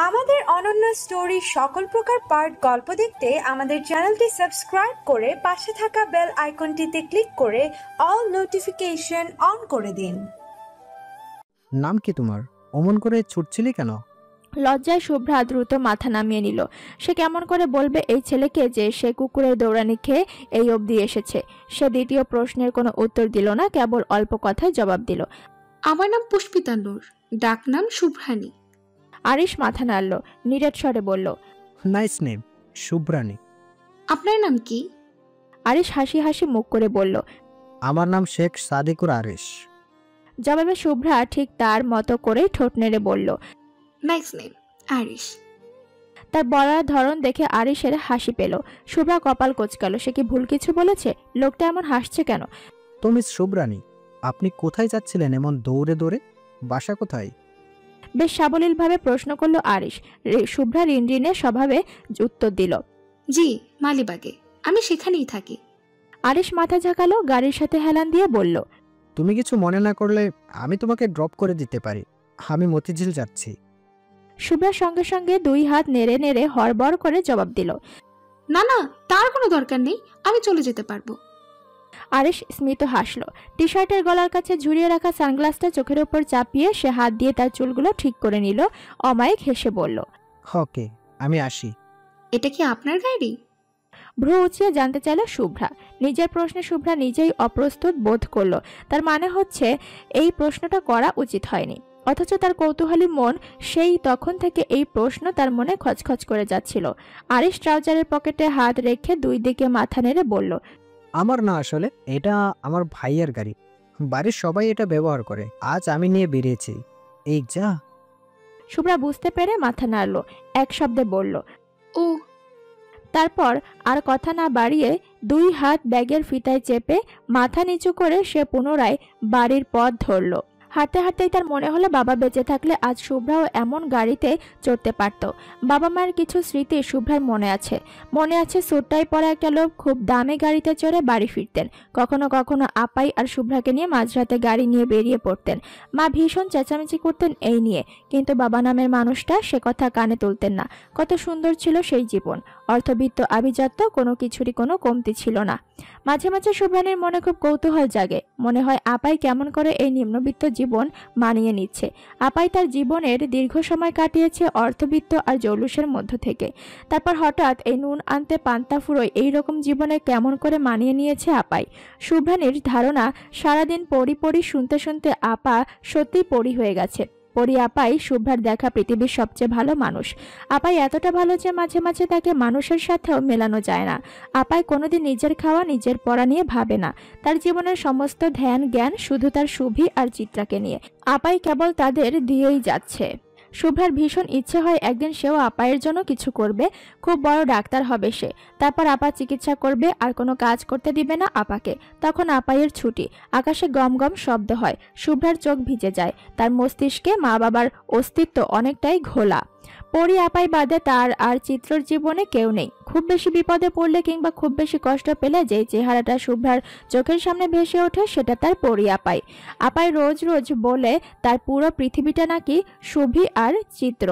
আমাদের অনন্য স্টোরি সকল প্রকার পার্ট গল্প দেখতে আমাদের চ্যানেলটি সাবস্ক্রাইব করে পাশে থাকা বেল আইকনটিতে ক্লিক করে অল নোটিফিকেশন অন করে দিন। নাম কি তোমার? অমন করে ছুটছিলি কেন? লজ্জায় শুভ্রা দ্রুত মাথা নামিয়ে নিল। সে কেমন করে বলবে এই ছেলেকে যে সে কুকুরের দৌড়ানি খেয়ে এই অবধি এসেছে। সে দ্বিতীয় প্রশ্নের কোনো উত্তর দিল না, কেবল অল্প কথায় জবাব দিল। আমার নাম পুষ্পিতা নূর, ডাক নাম শুভ্রানী। আরিশ মাথা নাড়ল, নিরেট স্বরে বলল, নাইস নেম, শুভ্রানী। আপনার নাম কি? আরিশ হাসি হাসি মুখ করে বলল, আমার নাম শেখ সাদিকুর আরিশ। জবাবে শুভ্রা ঠিক তার মতো করেই ঠোঁট নেড়ে বলল, নাইস নেম, আরিশ। তার বলার ধরন দেখে আরিশের হাসি পেল। শুভ্রা কপাল কোঁচকাল। সে কি ভুল কিছু বলেছে? লোকটা এমন হাসছে কেন? তো মিস শুভ্রানী, আপনি কোথায় যাচ্ছিলেন এমন দৌড়ে দৌড়ে? বাসা কোথায়? বেশ সাবলীলভাবে প্রশ্ন করল আরিশ। শুভ্রা রিনরিনের স্বভাবে উত্তর দিল, জি, মালিবাগে, আমি সেখানেই থাকি। আরিশ মাথা ঝাঁকালো, গাড়ির সাথে হেলান দিয়ে বলল, তুমি কিছু মনে না করলে আমি তোমাকে ড্রপ করে দিতে পারি। আমি মতিঝিল যাচ্ছি। শুভ্রার সঙ্গে সঙ্গে দুই হাত নেড়ে নেড়ে হড়বড় করে জবাব দিল, না না, তার কোনো দরকার নেই, আমি চলে যেতে পারবো। আরিশ স্মিত হাসল। টি শার্টের গলার কাছে ঝুরিয়ে রাখা সানগ্লাসটা চোখের উপর চাপিয়ে সে হাত দিয়ে তার চুলগুলো ঠিক করে নিল। অমায়িক হেসে বলল, ওকে, আমি আসি। এটা কি আপনার গাড়ি? ভ্রু উঁচিয়ে জানতে চাইল শুভ্রা। নিজের প্রশ্নে শুভ্রা নিজেই অপ্রস্তুত বোধ করল। তার মানে হচ্ছে এই প্রশ্নটা করা উচিত হয়নি, অথচ তার কৌতূহলী মন সেই তখন থেকে এই প্রশ্ন তার মনে খচখচ করে যাচ্ছিল। আরিশ ট্রাউজারের পকেটে হাত রেখে দুই দিকে মাথা নেড়ে বলল, আমার না, আসলে এটা আমার ভাইয়ের গাড়ি। বাড়ির সবাই এটা ব্যবহার করে। আজ আমি নিয়ে বেরিয়েছি। এই যা। শুভ্রা বুঝতে পেরে মাথা নাড়ল, এক শব্দে বলল, ও। তারপর আর কথা না বাড়িয়ে দুই হাত ব্যাগের ফিতায় চেপে মাথা নিচু করে সে পুনরায় বাড়ির পথ ধরল। হাঁটতে হাঁটতেই তার মনে হলো বাবা বেঁচে থাকলে আজ শুভ্রাও এমন গাড়িতে চড়তে পারত। বাবা মায়ের কিছু স্মৃতি শুভ্রার মনে আছে। মনে আছে সুটটাই পরা একটা লোক খুব দামি গাড়িতে চড়ে বাড়ি ফিরতেন। কখনো কখনো আপাই আর শুভ্রাকে নিয়ে মাঝরাতে গাড়ি নিয়ে বেরিয়ে পড়তেন। মা ভীষণ চেঁচামেচি করতেন এই নিয়ে, কিন্তু বাবা নামের মানুষটা সে কথা কানে তুলতেন না। কত সুন্দর ছিল সেই জীবন। অর্থবিত্ত আভিজাত্য, কোনো কিছুরই কোনো কমতি ছিল না। মাঝে মাঝে শুভ্রানীর মনে খুব কৌতূহল জাগে। মনে হয় আপাই কেমন করে এই নিম্নবিত্ত জীবন মানিয়ে নিচ্ছে। আপাই তার জীবনের দীর্ঘ সময় কাটিয়েছে অর্থবিত্ত আর জৌলুসের মধ্য থেকে। তারপর হঠাৎ এই নুন আনতে পান্তা ফুরোয় এইরকম জীবনে কেমন করে মানিয়ে নিয়েছে আপাই। শুভ্রানীর ধারণা সারাদিন পড়ি পড়ি শুনতে শুনতে আপা সত্যিই পড়ি হয়ে গেছে। পরি আপাই শুভ্রার দেখা পৃথিবীর সবচেয়ে ভালো মানুষ। আপাই এতটা ভালো যে মাঝে মাঝে তাকে মানুষের সাথেও মেলানো যায় না। আপাই কোনোদিন নিজের খাওয়া নিজের পড়া নিয়ে ভাবে না। তার জীবনের সমস্ত ধ্যান জ্ঞান শুধু তার শুভি আর চিত্রাকে নিয়ে। আপাই কেবল তাদের দিয়েই যাচ্ছে। শুভ্রার ভীষণ ইচ্ছে হয় একদিন সেও আপায়ের জন্য কিছু করবে। খুব বড় ডাক্তার হবে সে। তারপর আপা চিকিৎসা করবে, আর কোনো কাজ করতে দিবে না আপাকে। তখন আপাইয়ের ছুটি। আকাশে গম গম শব্দ হয়। শুভ্রার চোখ ভিজে যায়। তার মস্তিষ্কে মা বাবার অস্তিত্ব অনেকটাই ঘোলা। পরি আপাই বাদে তার আর চিত্রর জীবনে কেউ নেই। খুব বেশি বিপদে পড়লে কিংবা খুব বেশি কষ্ট পেলে যে চেহারাটা শুভ্রার চোখের সামনে ভেসে ওঠে সেটা তার পরি আপাই। আপাই রোজ রোজ বলে তার পুরো পৃথিবীটা নাকি শুভি আর চিত্র।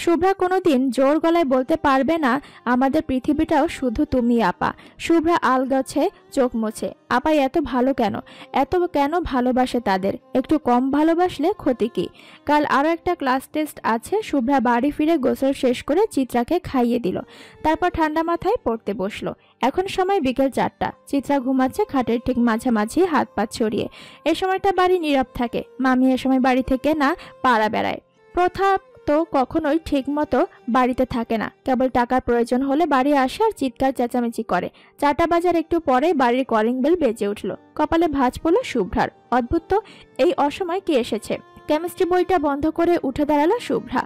শুভ্রা কোনোদিন জোর গলায় বলতে পারবে না আমাদের পৃথিবীটাও শুধু তুমি আপা। শুভ্রা আলগছে চোখ মুছে। আপাই এত ভালো কেন? এত কেন ভালোবাসে তাদের? একটু কম ভালোবাসলে ক্ষতি কি? কাল আরো একটা ক্লাস টেস্ট আছে। শুভ্রা বাড়ি ফিরে গোসল শেষ করে চিত্রাকে খাইয়ে দিল। তারপর ঠান্ডা মাথায় পড়তে বসলো। এখন সময় বিকেল 4টা। চিত্রা ঘুমাচ্ছে খাটের ঠিক মাঝামাঝি, হাত পা ছড়িয়ে। এ সময়টা বাড়ি নীরব থাকে। মামি এ সময় বাড়ি থেকে না পাড়া বেড়ায়। প্রথা তো কখনোই ঠিক মতো বাড়িতে থাকে না। কেবল টাকার প্রয়োজন হলে বাড়ি আসে আর চিৎকার চেঁচামেচি করে। 4টা বাজার একটু পরে বাড়ির কলিং বেল বেজে উঠল। কপালে ভাঁজ পড়ল শুভ্রার। অদ্ভুত তো, এই অসময় কে এসেছে? কেমিস্ট্রি বইটা বন্ধ করে উঠে দাঁড়ালো শুভ্রা।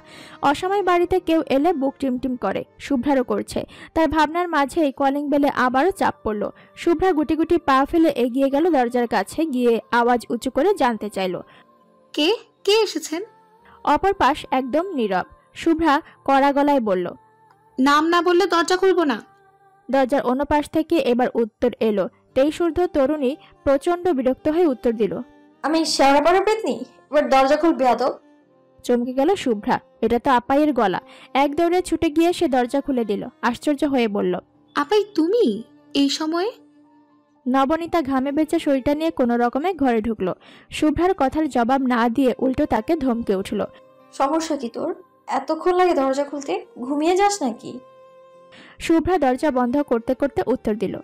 অসময় বাড়িতে কেউ এলে বুক টিমটিম করে। শুভ্রারও করছে। তার ভাবনার মাঝেই কলিং বেলে আবারও চাপ পড়ল। শুভ্রা গুটি গুটি পা ফেলে এগিয়ে গেল দরজার কাছে। গিয়ে আওয়াজ উঁচু করে জানতে চাইল, কে কে এসেছেন? অপর পাশ একদম নীরব। শুভ্রা কড়া গলায় বলল, নাম না বললে দরজা খুলবো না। দরজার অন্য পাশ থেকে এবার উত্তর এলো। 23 ঊর্ধ্ব তরুণী প্রচন্ড বিরক্ত হয়ে উত্তর দিল, আমি শেওড়া পড়া পেতনি, এবার দরজা খুল বেয়াদব। চমকে গেল শুভ্রা। এটা তো আপাইয়ের গলা। এক দৌড়ে ছুটে গিয়ে সে দরজা খুলে দিল। আশ্চর্য হয়ে বলল, আপাই তুমি এই সময়ে? নবনীতা ঘামে ভেজা শরীরটা নিয়ে কোনো রকমে ঘরে ঢুকলো। শুভ্রার কথার জবাব না দিয়ে উল্টো তাকে ধমকে উঠল। সমস্যা কি তোর? এতক্ষণ লাগে দরজা খুলতে? ঘুমিয়ে যাস নাকি? শুভ্রা দরজা বন্ধ করতে করতে উত্তর দিল,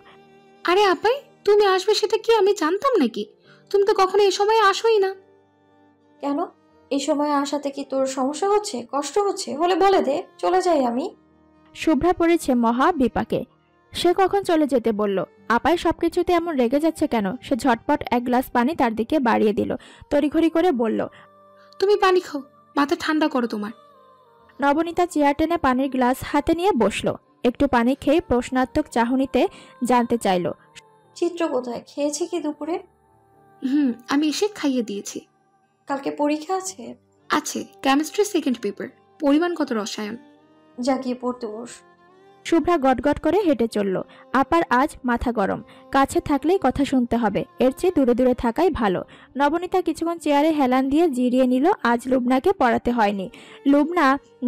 আরে আপাই, তুমি আসবে সেটা কি আমি জানতাম নাকি? তুমি তো কখনো এই সময় আসোই না। কেন? এই সময় আসাতে কি তোর সমস্যা হচ্ছে, কষ্ট হচ্ছে? হলে বলে দে, চলে যাই আমি। শুভ্রা পড়েছে মহা বিপাকে। সে কখন চলে যেতে বলল? আপাই সবকিছুতে এমন রেগে যাচ্ছে কেন? সে ঝটপট এক গ্লাস পানি তার দিকে বাড়িয়ে দিল। তড়িঘড়ি করে বলল, তুমি পানি খাও, মাথা ঠান্ডা করো তোমার। নবনীতা চেয়ার টেনে পানির গ্লাস হাতে নিয়ে বসলো। একটু পানি খেয়ে প্রশ্নাত্মক চাহনিতে জানতে চাইল, চিত্র কোথায়? খেয়েছে কি দুপুরে? আমি এসে খাইয়ে দিয়েছি। কালকে পরীক্ষা আছে? আছে, কেমিস্ট্রি সেকেন্ড পেপার। পরিমাণ কত রসায়ন। যা গিয়ে পড়তে বস। শুভ্রা গটগট করে হেঁটে চলল। আপার আজ মাথা গরম। কাছে থাকলেই কথা শুনতে হবে, এর চেয়ে দূরে দূরে থাকাই ভালো। নবনীতা কিছুক্ষণ চেয়ারে হেলান দিয়ে জিরিয়ে নিল। আজ লুবনাকে পড়াতে হয়নি। লুবনা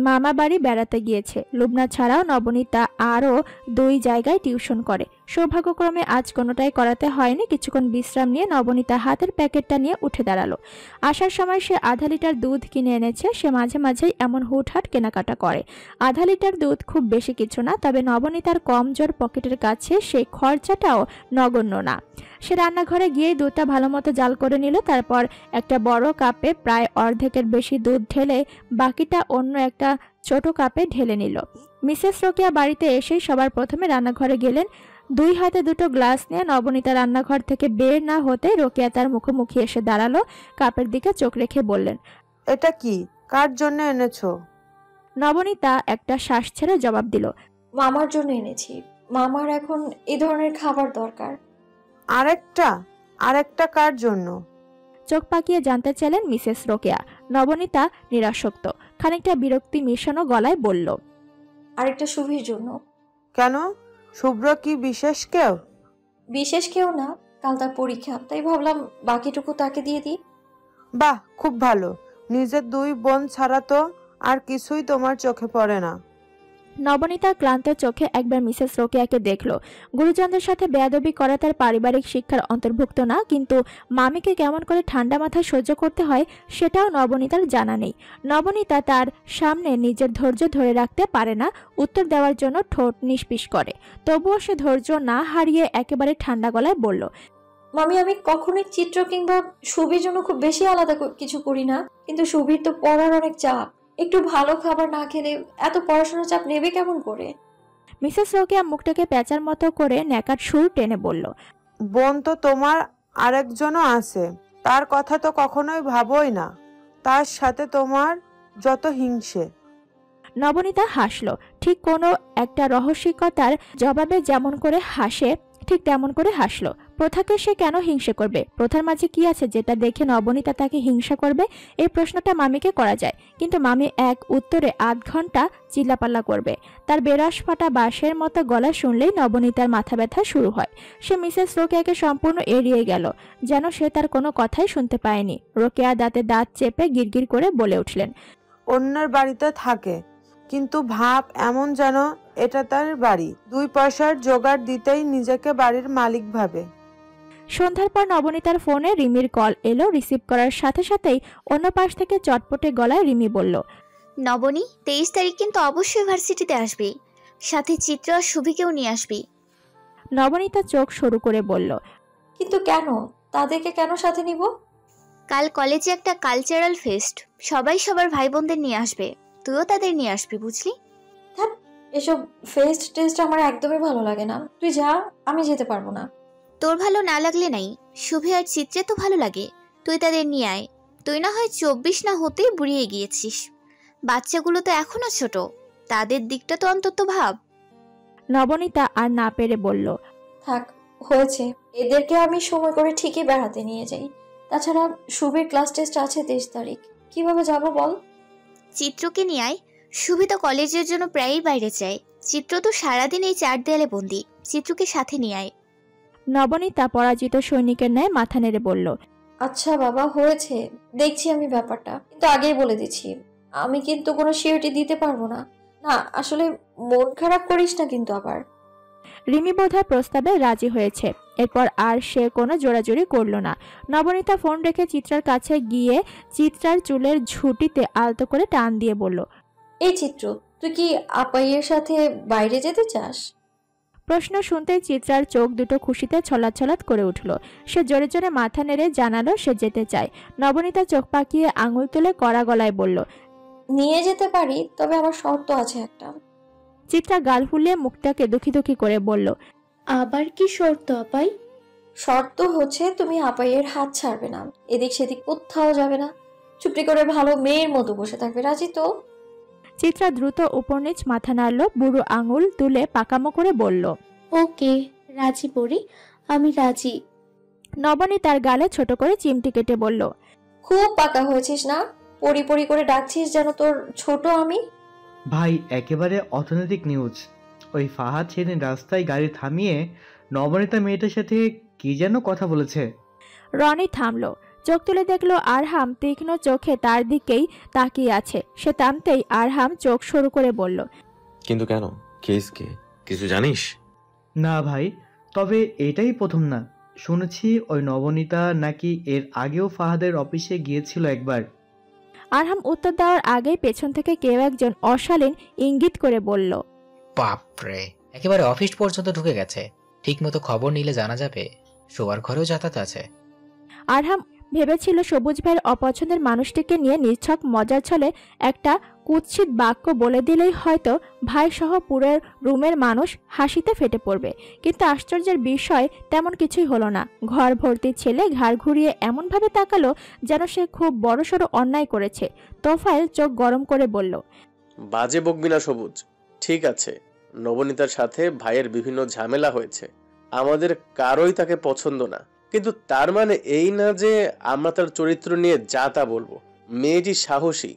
মামা বাড়ি বেড়াতে গিয়েছে। লুবনা ছাড়াও নবনীতা আরও 2 জায়গায় টিউশন করে। সৌভাগ্যক্রমে আজ কোনোটাই করাতে হয়নি। কিছুক্ষণ বিশ্রাম নিয়ে নবনীতা হাতের প্যাকেটটা নিয়ে উঠে দাঁড়ালো। আসার সময় সে আধা লিটার দুধ কিনে এনেছে। সে মাঝে মাঝেই এমন হুটহাট কেনাকাটা করে। আধা লিটার দুধ খুব বেশি কিছু না, তবে নবনীতার কমজোর পকেটের কাছে সেই খরচাটাও নগণ্য না। সে রান্নাঘরে গিয়ে দুধটা ভালো মতো জাল করে নিল। তারপর একটা বড় কাপে প্রায় অর্ধেকের বেশি দুধ ঢেলে বাকিটা অন্য একটা ছোট কাপে ঢেলে নিল। মিসেস রোকেয়া বাড়িতে এসেই সবার প্রথমে রান্নাঘরে গেলেন। 2 হাতে 2টো গ্লাস নিয়ে নবনীতা রান্নাঘর থেকে বের না হতে রোকেয়া তার মুখোমুখি এসে দাঁড়ালো। কাপের দিকে চোখ রেখে বললেন, এটা কি? কার জন্য এনেছো? নবনীতা একটা শ্বাস ছেড়ে জবাব দিল, মামার জন্য এনেছি। মামার এখন এই ধরনের খাবার দরকার। আরেকটা কার জন্য? চোখ পাকিয়ে জানতে চাইলেন মিসেস রোকেয়া। নবনীতা নিরাসক্ত, খানিকটা বিরক্তি মিশানো গলায় বলল, আরেকটা শুভির জন্য। কেন? শুভ্র কি বিশেষ কেউ? বিশেষ কেউ না, কাল তার পরীক্ষা, তাই ভাবলাম বাকিটুকু তাকে দিয়ে দিই। বাহ, খুব ভালো। নিজের 2 বোন ছাড়া তো আর কিছুই তোমার চোখে পড়ে না। নবনীতা ক্লান্ত চোখে একবার মিসেস রোকেয়াকে দেখল। গুরুজনদের সাথে বেয়াদবি করা তার পারিবারিক শিক্ষার অন্তর্ভুক্ত না, কিন্তু মামিকে কেমন করে ঠান্ডা মাথায় সহ্য করতে হয় সেটাও নবনীতার জানা নেই। নবনীতা তার সামনে নিজের ধৈর্য ধরে রাখতে পারে না, উত্তর দেওয়ার জন্য ঠোঁট নিষ্পিস করে। তবুও সে ধৈর্য না হারিয়ে একেবারে ঠান্ডা গলায় বলল, মামি, আমি কখনোই চিত্র কিংবা শুভির জন্য খুব বেশি আলাদা কিছু করি না, কিন্তু শুভির তো পড়ার অনেক চাপ। একটু ভালো খাবার না খেলে এত পড়াশোনার চাপ নেবে কেমন করে? মিসেস রোকেয়া মুখটাকে পেঁচার মতো করে ন্যাকাট সুর টেনে বলল, বোন তো তোমার আরেকজনও আছে, তার কথা তো কখনোই ভাবোই না। তার সাথে তোমার যত হিংসে। নবনীতা হাসল। ঠিক কোনো একটা রহস্যিকতার জবাবে যেমন করে হাসে ঠিক তেমন করে হাসলো। প্রথাকে সে কেন হিংসে করবে? প্রথার মাঝে কি আছে যেটা দেখে নবনীতা তাকে হিংসা করবে? এই প্রশ্নটা মামিকে করা যায়, কিন্তু মামি এক উত্তরে 8 ঘন্টা চিল্লাপাল্লা করবে। তার বেরস ফাটা বাঁশের মতো গলা শুনলেই নবনীতার মাথা ব্যথা শুরু হয়। সে মিসেস রোকেয়াকে সম্পূর্ণ এড়িয়ে গেল, যেন সে তার কোনো কথাই শুনতে পায়নি। রোকেয়া দাঁতে দাঁত চেপে গিরগির করে বলে উঠলেন, অন্যের বাড়িতে থাকে, কিন্তু ভাব এমন যেন এটা তার বাড়ি। 2 পয়সার জোগাড় দিতেই নিজেকে বাড়ির মালিক ভাবে। সন্ধ্যার পর নবনীতার ফোনে রিমির কল এলো। রিসিভ করার সাথে সাথেই অন্য পাশ থেকে চটপটে গলায় রিমি বলল, নবনী, 23 তারিখ কিন্তু অবশ্যই ভার্সিটিতে আসবি, সাথে চিত্র আর শুভিকেও নিয়ে আসবি। নবনীতা চোখ সরু করে বলল, কিন্তু কেন? তাদেরকে কেন সাথে নিব? কাল কলেজে একটা কালচারাল ফেস্ট, সবাই সবার ভাই বোনদের নিয়ে আসবে, তুইও তাদের নিয়ে আসবি, বুঝলি? এসব ফেস্ট টেস্ট আমার একদমই ভালো লাগে না। তুই যা, আমি যেতে পারবো না। তোর ভালো না লাগলে নাই, শুভি আর চিত্রে তো ভালো লাগে, তুই তাদের নিয়ে আয়। তুই না হয় 24 না হতেই বুড়িয়ে গিয়েছিস, বাচ্চাগুলো তো এখনো ছোট, তাদের দিকটা তো অন্তত ভাব। নবনীতা আর না পেরে বলল, থাক, হয়েছে। এদেরকে আমি সময় করে ঠিকই বেড়াতে নিয়ে যাই। তাছাড়া শুভির ক্লাস টেস্ট আছে 23 তারিখ, কিভাবে যাব বল? চিত্রকে নিয়ে আয়, শুভি তো কলেজের জন্য প্রায়ই বাইরে যায়, চিত্র তো সারাদিন এই 4 দেয়ালে বন্দি, চিত্রকে সাথে নিয়ে আয়। নবনীতা পরাজিত সৈনিকের ন্যায় মাথা নেড়ে বলল, আচ্ছা বাবা, হয়েছে, দেখছি আমি ব্যাপারটা, কিন্তু আগেই বলে দিচ্ছি আমি কিন্তু কোনো সিওরিটি দিতে পারবো না। না আসলে মন খারাপ করিস না কিন্তু আবার। রিমি বোধহয় প্রস্তাবে রাজি হয়েছে। এরপর আর সে কোনো জোরাজুরি করলো না। নবনীতা ফোন রেখে চিত্রার কাছে গিয়ে চিত্রার চুলের ঝুঁটিতে আলতো করে টান দিয়ে বলল, এই চিত্র, তুই কি আপাইয়ের সাথে বাইরে যেতে চাস? প্রশ্ন শুনতেই চিত্রার চোখ দুটো খুশিতে ছলাৎ করে উঠল। সে জোরে জোরে মাথা নেড়ে জানালো সে যেতে চায়। নবনীতা চোখ পাকিয়ে আঙুল তুলে কড়া গলায় বলল, নিয়ে যেতে পারি, তবে আমার শর্ত আছে একটা। চিত্রা গাল ফুলিয়ে মুখটাকে দুঃখী দুঃখী করে বলল, আবার কি শর্ত আপাই? শর্ত হচ্ছে তুমি আপাইয়ের হাত ছাড়বে না, এদিক সেদিক কোথাও যাবে না, চুপটি করে ভালো মেয়ের মতো বসে থাকবে। রাজি তো? চিত্রা দ্রুত উপর নিচ মাথা নাড়ল, বুড়ো আঙুল তুলে পাকামো করে বলল, ওকে, রাজি পড়ি, আমি রাজি। নবনী তার গালে ছোট করে চিমটি কেটে বলল, খুব পাকা হয়েছিস না, পরি পরি করে ডাকছিস যেন তোর ছোট আমি। ভাই একেবারে অর্থনৈতিক নিউজ। ওই ফাহাদ সেদিন রাস্তায় গাড়ি থামিয়ে নবনীতা মেয়েটার সাথে কি যেন কথা বলেছে। রনি থামলো, চোখ তুলে দেখলো আরহাম তীক্ষ্ণ চোখে তার দিকেই তাকিয়ে আছে। সে থামতেই আরহাম চোখ সরু করে বলল, কিন্তু কেন, কেস কে, কিছু জানিস? না ভাই, তবে এটাই প্রথম না। শুনেছি ওই নবনীতা নাকি এর আগেও ফাহাদের অফিসে গিয়েছিল একবার। আরহাম উত্তর দেওয়ার আগেই পেছন থেকে কেউ একজন অশালীন ইঙ্গিত করে বলল, বাপরে, একেবারে অফিস পর্যন্ত ঢুকে গেছে। ঠিক মতো খবর নিলে জানা যাবে। শোয়ার ঘরেও যাতায়াত আছে। আরহাম ভেবেছিল সবুজ ভাইয়ের অপছন্দের মানুষটিকে নিয়ে নিছক মজার ছলে একটা কুৎসিত বাক্য বলে দিলেই হয়তো ভাই সহ পুরো রুমের মানুষ হাসিতে ফেটে পড়বে। কিন্তু আশ্চর্যের বিষয় তেমন কিছুই হলো না। ঘর ভর্তি ছেলে ঘাড় ঘুরিয়ে এমনভাবে তাকালো যেন সে খুব বড়সড় অন্যায় করেছে। তোফায়েল চোখ গরম করে বলল, বাজে বকবি না সবুজ। ঠিক আছে, নবনীতার সাথে ভাইয়ের বিভিন্ন ঝামেলা হয়েছে, আমাদের কারোই তাকে পছন্দ না, কিন্তু তার মানে এই না যে আমরা তার চরিত্র নিয়ে যা তা বলবো। মেয়েটি সাহসী,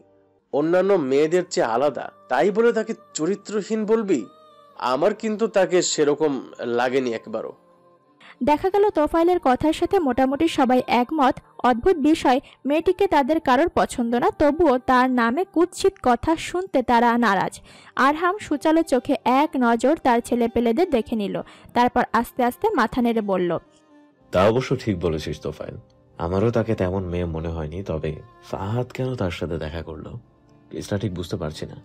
অন্যান্য মেয়েদের চেয়ে আলাদা, তাই বলে তাকে চরিত্রহীন বলবি? আমার কিন্তু তাকে সেরকম লাগেনি একবারও। দেখা গেল তোফায়েলের কথার সাথে মোটামুটি সবাই একমত। অদ্ভুত বিষয়, মেয়েটিকে তাদের কারোর পছন্দ না, তবুও তার নামে কুৎসিত কথা শুনতে তারা নারাজ। আরহাম সুচালো চোখে এক নজর তার ছেলেপেলেদের দেখে নিল, তারপর আস্তে আস্তে মাথা নেড়ে বলল, তা অবশ্য ঠিক বলেছিস তোফায়েল, আমারও তাকে তেমন মেয়ে মনে হয়নি। তবে ফাহাদ কেন তার সাথে দেখা করলো কেসটা ঠিক বুঝতে পারছি না।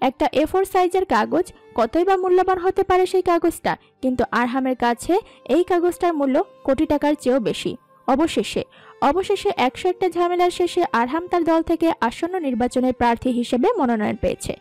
একটা A4 সাইজের কাগজ, কতই বা মূল্যবান হতে পারে সেই কাগজটা, কিন্তু আরহামের কাছে এই কাগজটার মূল্য কোটি টাকার চেয়েও বেশি। অবশেষে 101টা ঝামেলার শেষে আরহাম তার দল থেকে আসন্ন নির্বাচনের প্রার্থী হিসেবে মনোনয়ন পেয়েছে।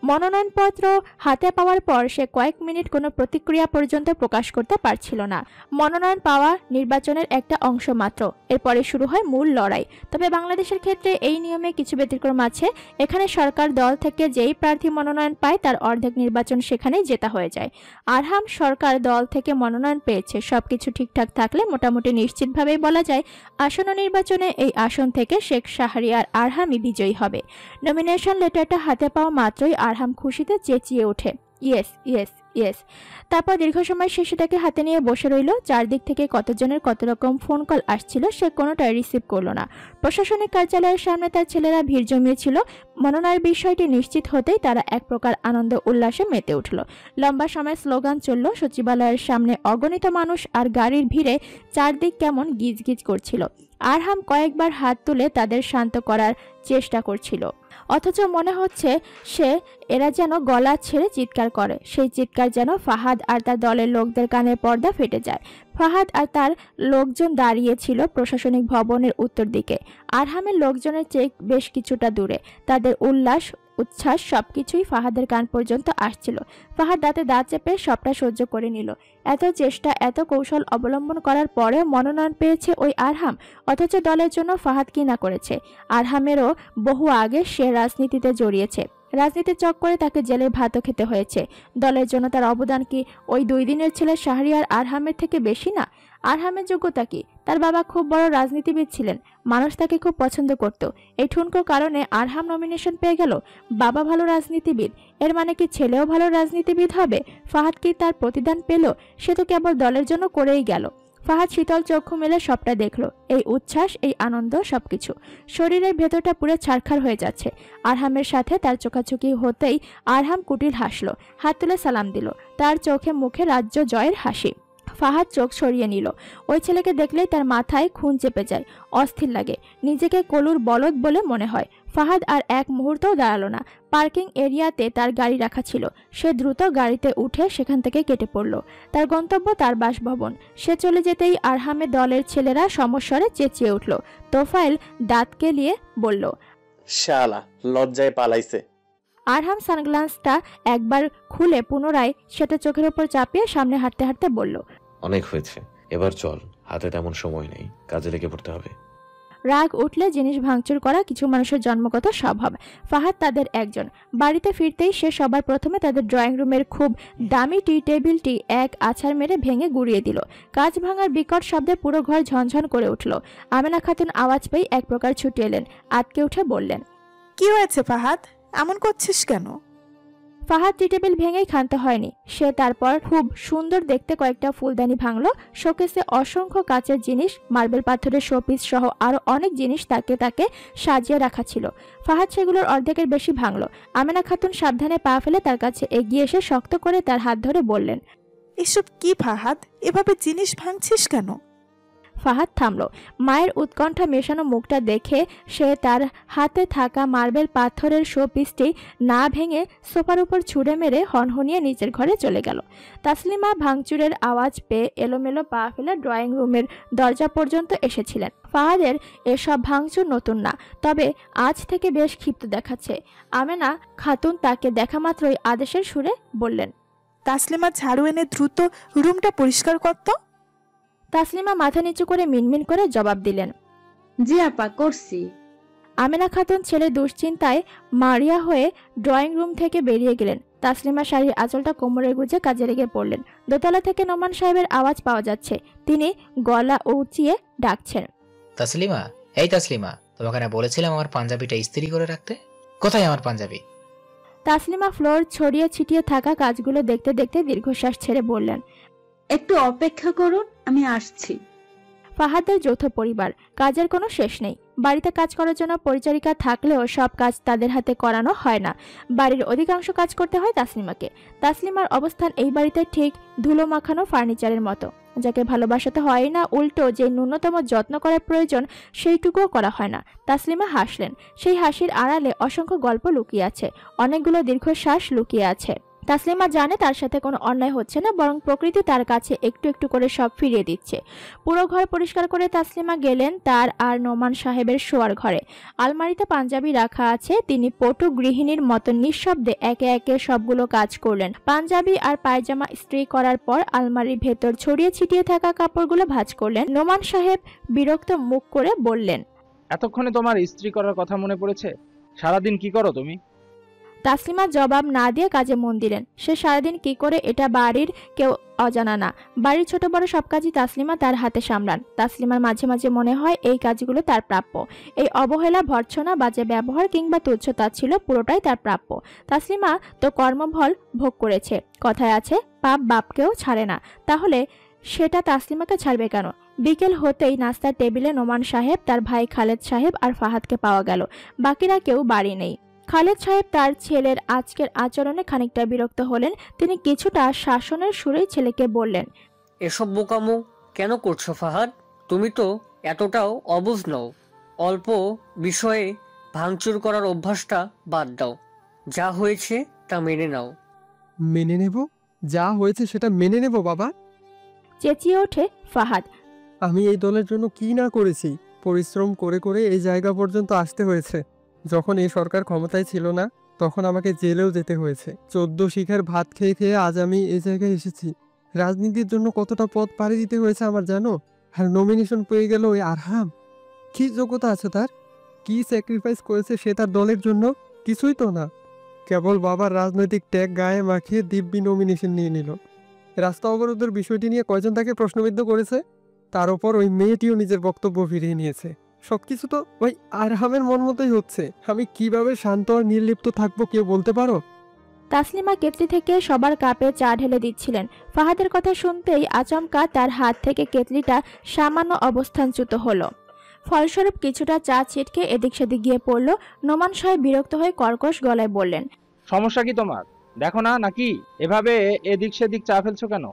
মনোনয়নপত্র হাতে পাওয়ার পর সে কয়েক মিনিট কোনো প্রতিক্রিয়া পর্যন্ত প্রকাশ করতে পারছিল না। মনোনয়ন পাওয়া নির্বাচনের একটা অংশ মাত্র, এরপরে শুরু হয় মূল লড়াই। তবে বাংলাদেশের ক্ষেত্রে এই নিয়মে কিছু ব্যতিক্রম আছে। এখানে সরকার দল থেকে যেই প্রার্থী মনোনয়ন পায় তার অর্ধেক নির্বাচন সেখানেই জেতা হয়ে যায়। আরহাম সরকার দল থেকে মনোনয়ন পেয়েছে। সবকিছু ঠিকঠাক থাকলে মোটামুটি নিশ্চিতভাবেই বলা যায় আসন্ন নির্বাচনে এই আসন থেকে শেখ শাহরিয়ার আরহামই বিজয়ী হবে। নমিনেশন লেটারটা হাতে পাওয়া মাত্রই আরহাম খুশিতে চেঁচিয়ে ওঠে, ইয়েস ইয়েস ইয়েস। তারপর দীর্ঘ সময় সে সেটাকে হাতে নিয়ে বসে রইল। চারদিক থেকে কতজনের কত রকম ফোন কল আসছিল, সে কোনোটাই রিসিভ করলো না। প্রশাসনিক কার্যালয়ের সামনে তার ছেলেরা ভিড় জমিয়েছিল। মনোনয়নের বিষয়টি নিশ্চিত হতেই তারা এক প্রকার আনন্দ উল্লাসে মেতে উঠল। লম্বা সময় স্লোগান চলল। সচিবালয়ের সামনে অগণিত মানুষ আর গাড়ির ভিড়ে চারদিক কেমন গিজগিজ করছিল। আরহাম কয়েকবার হাত তুলে তাদের শান্ত করার চেষ্টা করছিল, অথচ মনে হচ্ছে এরা যেন গলা ছেড়ে চিৎকার করে। সেই চিৎকার যেন ফাহাদ আর তার দলের লোকদের কানের পর্দা ফেটে যায়। ফাহাদ আর তার লোকজন দাঁড়িয়েছিল প্রশাসনিক ভবনের উত্তর দিকে, আরহামের লোকজনের চেয়ে বেশ কিছুটা দূরে। তাদের উল্লাস উচ্ছ্বাস সবকিছুই ফাহাদের কান পর্যন্ত আসছিল। ফাহাদ দাঁতে দাঁত চেপে সবটা সহ্য করে নিল। এত চেষ্টা, এত কৌশল অবলম্বন করার পরেও মনোনয়ন পেয়েছে ওই আরহাম, অথচ দলের জন্য ফাহাদ কি না করেছে। আরহামেরও বহু আগে সে রাজনীতিতে জড়িয়েছে। রাজনীতির চক্করে তাকে জেলের ভাতও খেতে হয়েছে। দলের জন্য তার অবদান কি ওই 2 দিনের ছেলে শাহরিয়ার আরহামের থেকে বেশি না? আরহামের যোগ্যতা কি? তার বাবা খুব বড় রাজনীতিবিদ ছিলেন, মানুষ তাকে খুব পছন্দ করত। এই ঠুনকো কারণে আরহাম নমিনেশন পেয়ে গেল। বাবা ভালো রাজনীতিবিদ, এর মানে কি ছেলেও ভালো রাজনীতিবিদ হবে? ফাহাদ কি তার প্রতিদান পেল? সে তো কেবল দলের জন্য করেই গেল। ফাহাদ শীতল চক্ষু মেলে সবটা দেখলো, এই উচ্ছ্বাস, এই আনন্দ, সবকিছু শরীরের ভেতরটা পুরো ছারখার হয়ে যাচ্ছে। আরহামের সাথে তার চোখাচোখি হতেই আরহাম কুটিল হাসলো, হাত তুলে সালাম দিল, তার চোখে মুখে রাজ্য জয়ের হাসি। ফাহাদ চোখ সরিয়ে নিল। ওই ছেলেকে দেখলেই তার মাথায় খুন চেপে যায়, অস্থির লাগে, নিজেকে কলুর বলদ বলে মনে হয়। ফাহাদ আর এক মুহূর্তও দাঁড়ালো না। পার্কিং এরিয়াতে তার গাড়ি রাখা ছিল, সে দ্রুত গাড়িতে উঠে সেখান থেকে কেটে পড়ল। তার গন্তব্য তার বাসভবন। সে চলে যেতেই আরহামের দলের ছেলেরা সমস্বরে চেঁচিয়ে উঠল। তোফায়েল দাঁত কেলিয়ে বলল, শালা লজ্জায় পালাইছে। আরহাম সানগ্লাসটা একবার খুলে পুনরায় সেটা চোখের ওপর চাপিয়ে সামনে হাঁটতে হাঁটতে বলল, অনেক হয়েছে, এবার চল, হাতে তেমন সময় নেই, কাজে লেগে পড়তে হবে। রাগ উঠলে জিনিস ভাঙচুর করা কিছু মানুষের জন্মগত স্বভাব। ফাহাদ তাদের একজন। বাড়িতে ফিরতেই সে সবার প্রথমে তাদের ড্রয়িং রুমের খুব দামি টি টেবিলটি এক আছাড় মেরে ভেঙে গুড়িয়ে দিল। কাঁচ ভাঙার বিকট শব্দে পুরো ঘর ঝনঝন করে উঠল। আমেনা খাতুন আওয়াজ পেয়ে এক প্রকার ছুটে এলেন, আটকে উঠে বললেন, কি হয়েছে ফাহাদ, এমন করছিস কেন? ফাহাদ টি টেবিল ভেঙেই ক্ষান্ত হয়নি। সে তারপর খুব সুন্দর দেখতে কয়েকটা ফুলদানি ভাঙলো। শোকেসে অসংখ্য কাচের জিনিস, মার্বেল পাথরের শোপিস সহ আরো অনেক জিনিস তাকে তাকে সাজিয়ে রাখা ছিল। ফাহাদ সেগুলোর অর্ধেকের বেশি ভাঙলো। আমেনা খাতুন সাবধানে পা ফেলে তার কাছে এগিয়ে এসে শক্ত করে তার হাত ধরে বললেন, এসব কি ফাহাদ, এভাবে জিনিস ভাঙছিস কেন? ফাহাদ থামল। মায়ের উৎকণ্ঠা মেশানো মুখটা দেখে সে তার হাতে থাকা মার্বেল পাথরের শোপিসটি না ভেঙে সোফার উপর ছুঁড়ে মেরে হনহনিয়ে নিচের ঘরে চলে গেল। তাসলিমা ভাঙচুরের আওয়াজ পেয়ে এলোমেলো পা ফেলে ড্রয়িং রুমের দরজা পর্যন্ত এসেছিলেন। ফাহাদের এসব ভাঙচুর নতুন না, তবে আজ থেকে বেশ ক্ষিপ্ত দেখাচ্ছে। আমেনা খাতুন তাকে দেখা মাত্রই আদেশের সুরে বললেন, তাসলিমা ঝাড়ু এনে দ্রুত রুমটা পরিষ্কার করতো। তাসলিমা মাথা নিচু করে মিনমিন করে জবাব দিলেন, জি আপা, করছি। আমেনা খাতুন ছেলে দুশ্চিন্তায় মারিয়া হয়ে ড্রয়িং রুম থেকে বেরিয়ে গেলেন। তাসলিমা শাড়ির আঁচলটা কোমরে গুজে কাজে লেগে পড়লেন। দোতলা থেকে নোমান সাহেবের আওয়াজ পাওয়া যাচ্ছে, তিনি গলা উঁচিয়ে ডাকছেন, তাসলিমা, এই তাসলিমা, তোমাকে না বলেছিলাম আমার পাঞ্জাবিটা ইস্ত্রি করে রাখতে? কোথায় আমার পাঞ্জাবি? তাসলিমা ফ্লোর ছড়িয়ে ছিটিয়ে থাকা কাজগুলো দেখতে দেখতে দীর্ঘশ্বাস ছেড়ে বললেন, একটু অপেক্ষা করুন, আমি আসছি। ফাহাদের যৌথ পরিবার, কাজের কোনো শেষ নেই। বাড়িতে কাজ করার জন্য পরিচারিকা থাকলেও সব কাজ তাদের হাতে করানো হয় না। বাড়ির অধিকাংশ কাজ করতে হয় তাসলিমাকে। তাসলিমার অবস্থান এই বাড়িতে ঠিক ধুলো মাখানো ফার্নিচারের মতো, যাকে ভালোবাসাতে হয় না, উল্টো যে ন্যূনতম যত্ন করার প্রয়োজন সেইটুকুও করা হয় না। তাসলিমা হাসলেন। সেই হাসির আড়ালে অসংখ্য গল্প লুকিয়ে আছে, অনেকগুলো দীর্ঘশ্বাস লুকিয়ে আছে। তাসলিমা জানে তার সাথে কোনো অন্যায় হচ্ছে না, বরং প্রকৃতি তার কাছে একটু একটু করে সব ফিরিয়ে দিচ্ছে। পুরো ঘর পরিষ্কার করে তাসলিমা গেলেন তার আর নোমান সাহেবের শোয়ার ঘরে। আলমারিতে পাঞ্জাবি রাখা আছে। তিনি পটু গৃহিণীর মতো নিঃশব্দে একে একে সবগুলো কাজ করলেন। পাঞ্জাবি আর পায়জামা ইস্ত্রি করার পর আলমারির ভেতর ছড়িয়ে ছিটিয়ে থাকা কাপড়গুলো ভাঁজ করলেন। নোমান সাহেব বিরক্ত মুখ করে বললেন, এতক্ষণে তোমার ইস্ত্রি করার কথা মনে পড়েছে? সারাদিন কি করো তুমি? তাসলিমা জবাব না দিয়ে কাজে মন দিলেন। সে সারাদিন কি করে এটা বাড়ির কেউ অজানা না। বাড়ির ছোট বড় সব কাজই তাসলিমা তার হাতে সামলান। তাসলিমার মাঝে মাঝে মনে হয় এই কাজগুলো তার প্রাপ্য। এই অবহেলা, ভর্ৎসনা, বাজে ব্যবহার কিংবা তুচ্ছতা ছিল পুরোটাই তার প্রাপ্য। তাসলিমা তো কর্মফল ভোগ করেছে। কথায় আছে, পাপ বাপকেও ছাড়ে না। তাহলে সেটা তাসলিমাকে ছাড়বে কেন? বিকেল হতেই নাস্তার টেবিলে নোমান সাহেব, তার ভাই খালেদ সাহেব আর ফাহাদকে পাওয়া গেল। বাকিরা কেউ বাড়ি নেই। খালেদ সাহেব তার ছেলের আজকের আচরণে খানিকটা বিরক্ত হলেন। তিনি কিছুটা শাসনের সুরেই ছেলেকে বললেন, এসব বোকামো কেন করছো ফাহাদ? তুমি তো এতটাও অবুঝ নও। অল্প বিষয়ে ভাঙচুর করার অভ্যাসটা বাদ দাও। যা হয়েছে তা মেনে নাও। মেনে নেব? যা হয়েছে সেটা মেনে নেব বাবা? চেঁচিয়ে ওঠে ফাহাদ। আমি এই দলের জন্য কি না করেছি, পরিশ্রম করে করে এই জায়গা পর্যন্ত আসতে হয়েছে। যখন এই সরকার ক্ষমতায় ছিল না তখন আমাকে জেলেও যেতে হয়েছে। 14 শিখের ভাত খেয়ে খেয়ে আজ আমি এই জায়গায় এসেছি। রাজনীতির জন্য কতটা পথ পাড়ি দিতে হয়েছে আমার জানো? আর নমিনেশন পেয়ে গেল ওই আরহাম। কি যোগ্যতা আছে তার? কি স্যাক্রিফাইস করেছে সে তার দলের জন্য? কিছুই তো না। কেবল বাবার রাজনৈতিক ট্যাগ গায়ে মাখিয়ে দিব্যি নমিনেশন নিয়ে নিল। রাস্তা অবরোধের বিষয়টি নিয়ে কয়জন তাকে প্রশ্নবিদ্ধ করেছে? তার উপর ওই মেয়েটিও নিজের বক্তব্য ফিরিয়ে নিয়েছে। সবকিছু তো ওই আরহামের মন মতোই হচ্ছে। আমি কিভাবে শান্ত আর নির্লিপ্ত থাকবো কেউ বলতে পারো? তাসলিমা কেতলি থেকে সবার কাপে চা ঢেলে দিচ্ছিলেন। ফাহাদের কথা শুনতেই আচমকা তার হাত থেকে কেতলিটা সামান্য অবস্থানচ্যুত হলো। ফলস্বরূপ কিছুটা চা ছিটকে এদিক সেদিক গিয়ে পড়ল। নোমান সাহেব বিরক্ত হয়ে কর্কশ গলায় বললেন, সমস্যা কি তোমার? দেখো না নাকি এভাবে এদিক সেদিক চা ফেলছো কেন?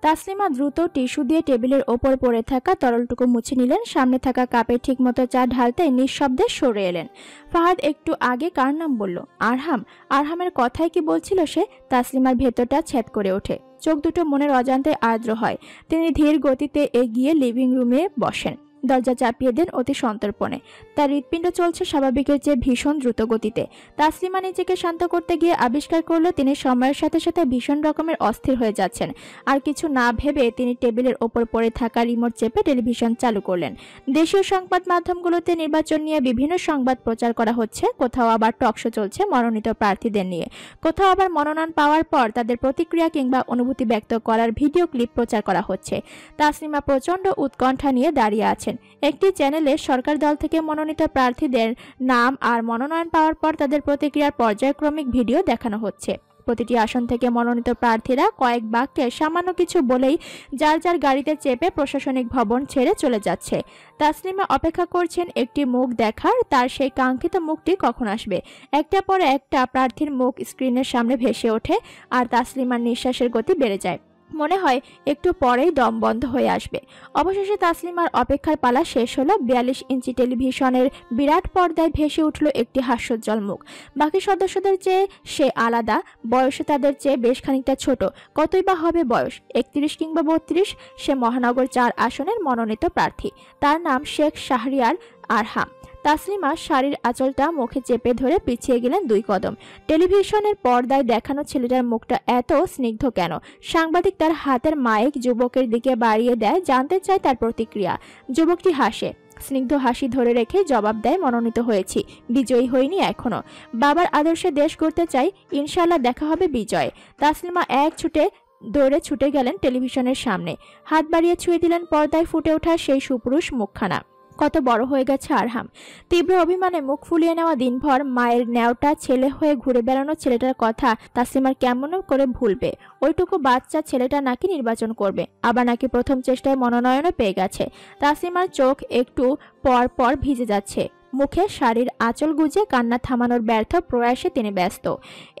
তাসলিমা দ্রুত টিস্যু দিয়ে টেবিলের ওপর পড়ে থাকা তরলটুকু মুছে নিলেন। সামনে থাকা কাপে ঠিকমতো চা ঢালতে নিঃশব্দে সরে এলেন। ফাহাদ একটু আগে কার নাম বলল? আরহাম। আরহামের কথাই কি বলছিল সে? তাসলিমার ভেতরটা ছেদ করে ওঠে, চোখ দুটো মনের অজান্তে আর্দ্র হয়। তিনি ধীর গতিতে এগিয়ে লিভিং রুমে বসেন, দরজা চাপিয়ে দেন অতি সন্তর্পণে। তার হৃৎপিণ্ড চলছে স্বাভাবিকের চেয়ে ভীষণ দ্রুত গতিতে। তাসলিমা নিজেকে শান্ত করতে গিয়ে আবিষ্কার করলো তিনি সময়ের সাথে সাথে ভীষণ রকমের অস্থির হয়ে যাচ্ছেন। আর কিছু না ভেবে তিনি টেবিলের ওপর পড়ে থাকা রিমোট চেপে টেলিভিশন চালু করলেন। দেশীয় সংবাদ মাধ্যমগুলোতে নির্বাচন নিয়ে বিভিন্ন সংবাদ প্রচার করা হচ্ছে, কোথাও আবার টকশো চলছে মনোনীত প্রার্থীদের নিয়ে, কোথাও আবার মনোনয়ন পাওয়ার পর তাদের প্রতিক্রিয়া কিংবা অনুভূতি ব্যক্ত করার ভিডিও ক্লিপ প্রচার করা হচ্ছে। তাসলিমা প্রচণ্ড উৎকণ্ঠা নিয়ে দাঁড়িয়ে আছেন। একটি চ্যানেলে সরকার দল থেকে মনোনীত প্রার্থীদের নাম আর মনোনয়ন পাওয়ার পর তাদের প্রতিক্রিয়ার পর্যায়ক্রমিক ভিডিও দেখানো হচ্ছে। প্রতিটি আসন থেকে মনোনীত প্রার্থীরা কয়েক বাক্যে সামান্য কিছু বলেই যার যার গাড়িতে চেপে প্রশাসনিক ভবন ছেড়ে চলে যাচ্ছে। তাসলিমা অপেক্ষা করছেন একটি মুখ দেখার, তার সেই কাঙ্ক্ষিত মুখটি কখন আসবে। একটা পর একটা প্রার্থীর মুখ স্ক্রিনের সামনে ভেসে ওঠে আর তাসলিমার নিঃশ্বাসের গতি বেড়ে যায়। মনে হয় একটু পরেই দম বন্ধ হয়ে আসবে। অবশেষে তাসলিমার অপেক্ষার পালা শেষ হলো। 42 ইঞ্চি টেলিভিশনের বিরাট পর্দায় ভেসে উঠল একটি হাস্যোজ্জ্বল মুখ। বাকি সদস্যদের চেয়ে সে আলাদা, বয়সে তাদের চেয়ে বেশ খানিকটা ছোট। কতই বা হবে বয়স, 31 কিংবা 32। সে মহানগর 4 আসনের মনোনীত প্রার্থী। তার নাম শেখ শাহরিয়ার আরহাম। তাসলিমা শাড়ির আঁচলটা মুখে চেপে ধরে পিছিয়ে গেলেন 2 কদম। টেলিভিশনের পর্দায় দেখানো ছেলেটার মুখটা এত স্নিগ্ধ কেন? সাংবাদিক তার হাতের মাইক যুবকের দিকে বাড়িয়ে দেয়, জানতে চায় তার প্রতিক্রিয়া। যুবকটি হাসে, স্নিগ্ধ হাসি ধরে রেখে জবাব দেয়, মনোনীত হয়েছি, বিজয়ী হইনি এখনো। বাবার আদর্শে দেশ গড়তে চাই, ইনশাআল্লাহ দেখা হবে বিজয়। তাসলিমা এক ছুটে দৌড়ে ছুটে গেলেন টেলিভিশনের সামনে, হাত বাড়িয়ে ছুঁয়ে দিলেন পর্দায় ফুটে ওঠা সেই সুপুরুষ মুখখানা। কত বড় হয়ে গেছে আরহাম। তীব্র অভিমানে মুখ ফুলিয়ে নেওয়া দিনভর মায়ের ন্যাওটা ছেলে হয়ে ঘুরে বেড়ানো ছেলেটার কথা তাসলিমার কেমন করে ভুলবে? ওইটুকু বাচ্চা ছেলেটা নাকি নির্বাচন করবে, আবার নাকি প্রথম চেষ্টায় মনোনয়নও পেয়ে গেছে। তাসলিমার চোখ একটু পর পর ভিজে যাচ্ছে। মুখে শাড়ির আঁচল গুজে কান্না থামানোর ব্যর্থ প্রয়াসে তিনি ব্যস্ত।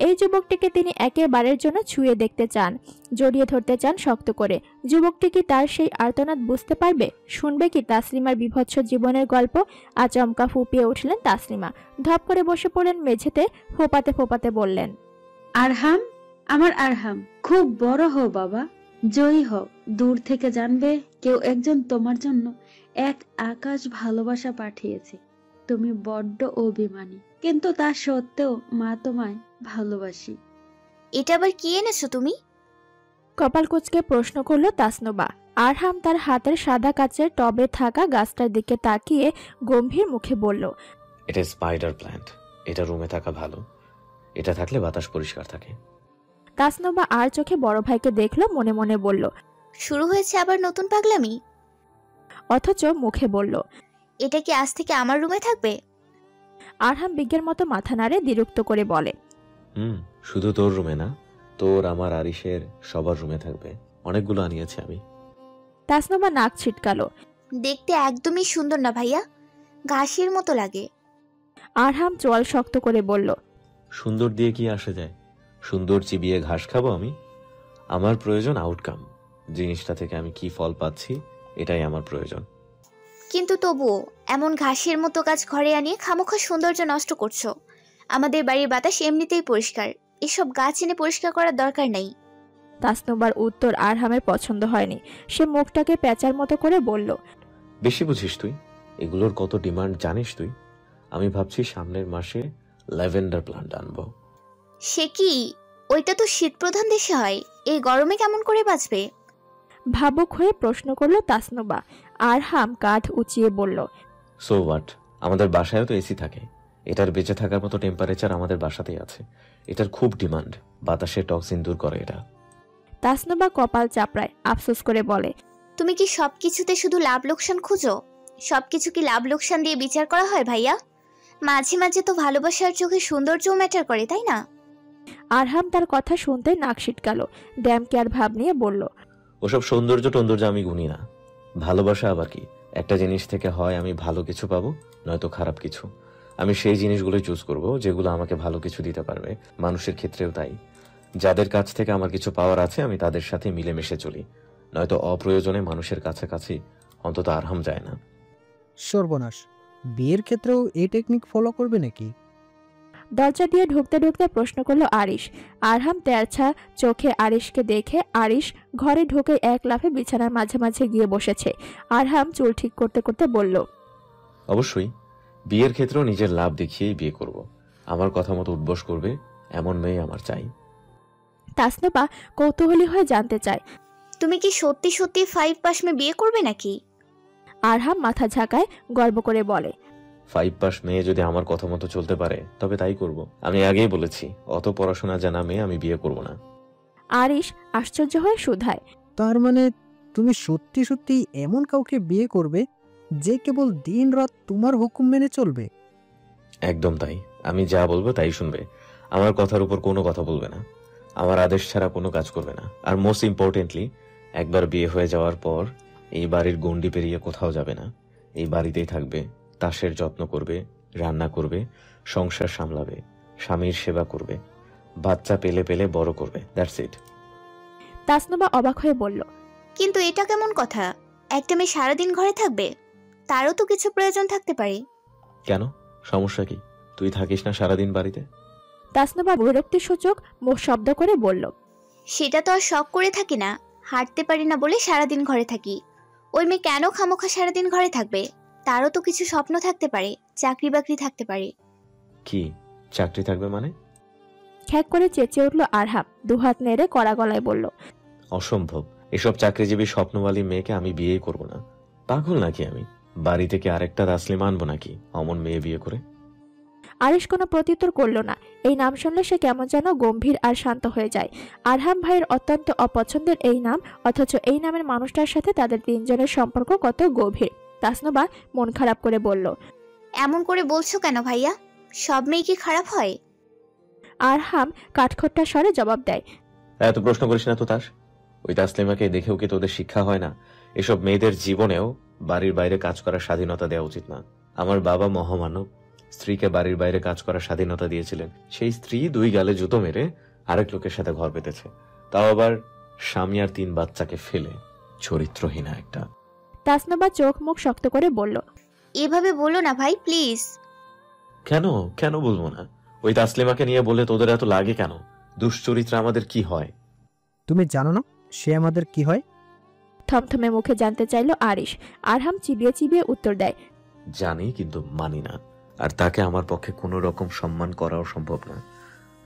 এই যুবকটিকে তিনি একেবারের জন্য ছুঁয়ে দেখতে চান, জড়িয়ে ধরতে চান শক্ত করে। যুবকটি কি তার সেই আর্তনাদ বুঝতে পারবে? শুনবে কি তাসলিমার বিভৎস জীবনের গল্প? আচমকা ফুপিয়ে উঠলেন তাসলিমা, ধপ করে বসে পড়লেন মেঝেতে, ফোপাতে ফোপাতে বললেন, আরহাম, আমার আরহাম, খুব বড় হও বাবা, জয়ী হও। দূর থেকে জানবে কেউ একজন তোমার জন্য এক আকাশ ভালোবাসা পাঠিয়েছে। তুমি বড্ড অভিমানী, কিন্তু তা সত্ত্বেও মা তোমায় ভালোবাসি। এটা আবার কি এনেছো তুমি? কপাল কুঁচকে প্রশ্ন করলো তাসনুবা। আরহাম তার হাতের সাদা কাচের টবে থাকা গাছটার দিকে তাকিয়ে গম্ভীর মুখে বলল, এটা স্পাইডার প্ল্যান্ট। এটা রুমে থাকা ভালো, এটা থাকলে বাতাস পরিষ্কার থাকে। তাসনুবা আর চোখে বড় ভাইকে দেখলো, মনে মনে বলল, শুরু হয়েছে আবার নতুন পাগলামি। অথচ মুখে বলল, এটা কি আজ থেকে আমার রুমে থাকবে? আরহাম বিজ্ঞের মতো মাথা নাড়ে দ্বিরুক্ত করে বলে, শুধু তোর রুমে না, তোর, আমার, আরিশের সবার রুমে থাকবে। অনেকগুলো আনিয়েছি আমি। তাসনুবা নাক ছিটকালো। দেখতে একদমই সুন্দর না ভাইয়া, ঘাসের মতো লাগে। আরহাম চোয়াল শক্ত করে বলল, সুন্দর দিয়ে কি আসে যায়? সুন্দর চিবিয়ে ঘাস খাবো আমি? আমার প্রয়োজন আউটকাম। জিনিসটা থেকে আমি কি ফল পাচ্ছি, এটাই আমার প্রয়োজন। কিন্তু তবুও এমন ঘাসের মতো গাছ ঘরে আনিয়ে খামোখা সৌন্দর্য নষ্ট করছো। আমাদের বাড়ির বাতাস এমনিতেই পরিষ্কার, এসব গাছ এনে পরিষ্কার করার দরকার নেই। তাসনুবার উত্তর আরহামের পছন্দ হয়নি। সে মুখটাকে পেঁচার মতো করে বলল, বেশি বুঝিস তুই, এগুলোর কত ডিমান্ড জানিস তুই? আমি ভাবছি সামনের মাসে ল্যাভেন্ডার প্লান্ট আনবো। সে কি? ওইটা তো শীত প্রধান দেশে হয়, এই গরমে কেমন করে বাঁচবে? ভাবুক হয়ে প্রশ্ন করলো তাসনুবা। আরহাম কাঁধ উঁচিয়ে বলল, সো হোয়াট, আমাদের বাসায়ও তো এসি থাকে। এটার বেঁচে থাকার মতো টেম্পারেচার আমাদের বাসাতেই আছে। এটার খুব ডিমান্ড, বাতাসে টক্সিন দূর করে এটা। তাসনুবা কপাল চাপড়ায় আফসোস করে বলে, তুমি কি সবকিছুতে শুধু লাভ লোকসান খুঁজো? সবকিছু কি লাভ লোকসান দিয়ে বিচার করা হয় ভাইয়া? মাঝে মাঝে তো ভালোবাসার চোখে সৌন্দর্যও ম্যাটার করে, তাই না? আরহাম তার কথা শুনতে নাক সিটকাল। ড্যাম কেয়ার ভাব নিয়ে বলল, ওসব সৌন্দর্য টৌন্দর্য আমি গুনি না। ভালোবাসা আবার কি? একটা জিনিস থেকে হয় আমি ভালো কিছু পাবো, নয়তো খারাপ কিছু। আমি সেই জিনিসগুলোই চুজ করব যেগুলো আমাকে ভালো কিছু দিতে পারবে। মানুষের ক্ষেত্রেও তাই। যাদের কাছ থেকে আমার কিছু পাওয়ার আছে আমি তাদের সাথে মিলেমিশে চলি, নয়তো অপ্রয়োজনে মানুষের কাছাকাছি অন্তত আরহাম যায় না। সর্বনাশ, বিয়ের ক্ষেত্রেও এই টেকনিক ফলো করবে নাকি? দরজা দিয়ে ঢুকতে ঢুকতে প্রশ্ন করলো আরিশ। আরহাম তেরছা চোখে আরিশকে দেখে আরিশ ঘরে ঢুকে এক লাফে বিছানার মাঝে মাঝে গিয়ে বসেছে। আরহাম চুল ঠিক করতে করতে বলল, অবশ্যই বিয়ের ক্ষেত্রেও নিজের লাভ দেখিয়েই বিয়ে করব। আমার কথা মতো উঠবস করবে এমন মেয়ে আমার চাই। তাসনুবা কৌতূহলী হয়ে জানতে চায়, তুমি কি সত্যি সত্যি 5 পাস মে বিয়ে করবে নাকি? আরহাম মাথা ঝাঁকায় গর্ব করে বলে, 5 পাস মেয়ে যদি আমার কথা মতো চলতে পারে তবে তাই করব। আমি আগেই বলেছি, অত পড়াশোনা জানা মেয়ে আমি বিয়ে করব না। আরিশ আশ্চর্য হয়ে শুধায়, তার মানে তুমি সত্যি সত্যি এমন কাউকে বিয়ে করবে যে কেবল দিন রাত তোমার হুকুম মেনে চলবে? একদম তাই। আমি যা বলবো তাই শুনবে, আমার কথার উপর কোনো কথা বলবে না, আমার আদেশ ছাড়া কোনো কাজ করবে না। আর মোস্ট ইম্পর্টেন্টলি, একবার বিয়ে হয়ে যাওয়ার পর এই বাড়ির গণ্ডি পেরিয়ে কোথাও যাবে না। এই বাড়িতেই থাকবে, তাসের যত্ন করবে, রান্না করবে, সংসার সামলাবে, স্বামীর সেবা করবে, বাচ্চা পেলে পেলে বড় করবে। That's it. তাসনুবা অবাক হয়ে বলল, কিন্তু এটা কেমন কথা? একটা মেয়ে সারাদিন ঘরে থাকবে? তারও তো কিছু প্রয়োজন থাকতে পারে। কেন, সমস্যা কি? তুই থাকিস না সারাদিন বাড়িতে? তাসনুবা বিরক্তিসূচক মুখ শব্দ করে বলল, সেটা তো আর শখ করে থাকি না, হাঁটতে পারি না বলে সারাদিন ঘরে থাকি। ওই মেয়ে কেন খামোখা সারাদিন ঘরে থাকবে? তারও তো কিছু স্বপ্ন থাকতে পারে, চাকরি বাকরি থাকতে পারে। কি চাকরি থাকবে মানে? খ্যাক করে চেঁচিয়ে উঠল আরহাম, দুহাত নেড়ে কড়া গলায় বলল, অসম্ভব। এসব চাকরিজীবী স্বপ্নওয়ালী মেয়েকে আমি বিয়েই করব না। পাগল নাকি আমি? বাড়ি থেকে আরেকটা তাসলিম আনবো নাকি অমন মেয়ে বিয়ে করে? আরিশ কোনো প্রত্যুত্তর করল না। এই নাম শুনলে সে কেমন যেন গম্ভীর আর শান্ত হয়ে যায়। আরহাম ভাইয়ের অত্যন্ত অপছন্দের এই নাম, অথচ এই নামের মানুষটার সাথে তাদের তিনজনের সম্পর্ক কত গভীর। তাসনুবা মন খারাপ করে বলল, এমন করে বলছো কেন ভাইয়া? সব মেয়ে কি খারাপ হয়? আরহাম কাঠখোট্টা স্বরে জবাব দেয়, এত প্রশ্ন করিস না তো তাস। ওই তাসলিমাকে দেখেও কি তোদের শিক্ষা হয় না? এসব মেয়েদের জীবনেও বাড়ির বাইরে কাজ করার স্বাধীনতা দেওয়া উচিত না। আমার বাবা মহামানব, স্ত্রীকে বাড়ির বাইরে কাজ করার স্বাধীনতা দিয়েছিলেন। সেই স্ত্রী 2 গালে জুতো মেরে আরেক লোকের সাথে ঘর পেতেছে, তাও আবার স্বামী আর 3 বাচ্চাকে ফেলে। চরিত্রহীনা একটা। তাসনুবা চোখ মুখ শক্ত করে বলল, এভাবে বলো না ভাই, প্লিজ। কেন কেন বলবো না? ওই তাসলিমাকে নিয়ে বলে তোদের এত লাগে কেন? দুশ্চরিত্রা আমাদের কি হয়? তুমি জানো না সে আমাদের কি হয়? থমথমে মুখে জানতে চাইল আরিশ। আরহাম চিবিয়ে চিবিয়ে উত্তর দেয়, জানি, কিন্তু মানি না। আর তাকে আমার পক্ষে কোনো রকম সম্মান করাও সম্ভব না।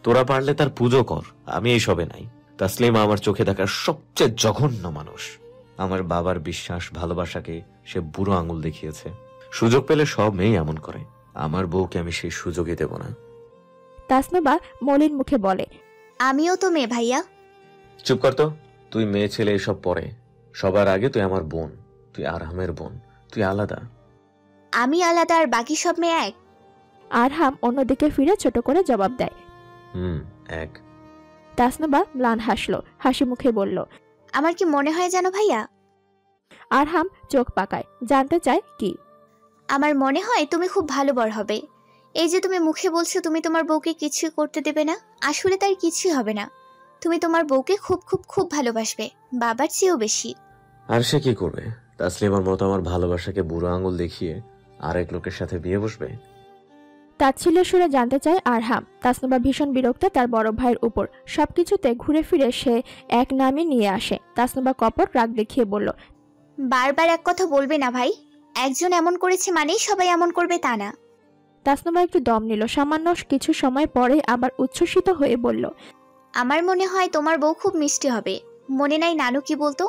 তোরা পারলে তার পুজো কর, আমি এইসবে নাই। তাসলিমা আমার চোখে দেখার সবচেয়ে জঘন্য মানুষ। আমার বাবার বিশ্বাস ভালোবাসাকে সে বুড়ো আঙুল দেখিয়েছে। সুযোগ পেলে সব মেয়ে এমন করে। আমার বউকে আমি সেই সুযোগই দেব না। তাসনুবা মলিন মুখে বলে, আমিও তো মেয়ে ভাইয়া। চুপ কর তো। তুই মেয়ে ছেলে এসব পরে, সবার আগে তুই আমার বোন। তুই আরহামের বোন, তুই আলাদা। আমি আলাদা আর বাকি সব মেয়ে এক? আরহাম অন্যদিকে ফিরে ছোট করে জবাব দেয়, এক। তাসনুবা ম্লান হাসলো, হাসি মুখে বলল, আমার কি মনে হয় জানো ভাইয়া? আরহাম চোখ পাকায়, জানতে চায় কি? আমার মনে হয় তুমি খুব ভালো বর হবে। এই যে তুমি মুখে বলছো তুমি তোমার বউকে কিছু করতে দেবে না, আসলে তার কিছুই হবে না। তুমি তোমার বউকে খুব খুব খুব ভালোবাসবে, বাবার চেয়েও বেশি। আর সে কি করবে? তাসলিমার মতো আমার ভালোবাসাকে বুড়ো আঙুল দেখিয়ে আরেক লোকের সাথে বিয়ে বসবে? তাচ্ছিল্য সুরে জানতে চায় আরহাম। তাসনুবা ভীষণ বিরক্ত তার বড় ভাইয়ের উপর। সবকিছুতে ঘুরে ফিরে সে এক নামই নিয়ে আসে। তাসনুবা কপট রাগ দেখিয়ে বলল, বারবার এক কথা বলবে না ভাই। একজন এমন করেছে মানেই সবাই এমন করবে তা না। তাসনুবা একটু দম নিল। সামান্য কিছু সময় পরে আবার উচ্ছ্বসিত হয়ে বলল, আমার মনে হয় তোমার বউ খুব মিষ্টি হবে। মনে নাই নানু কি বলতো?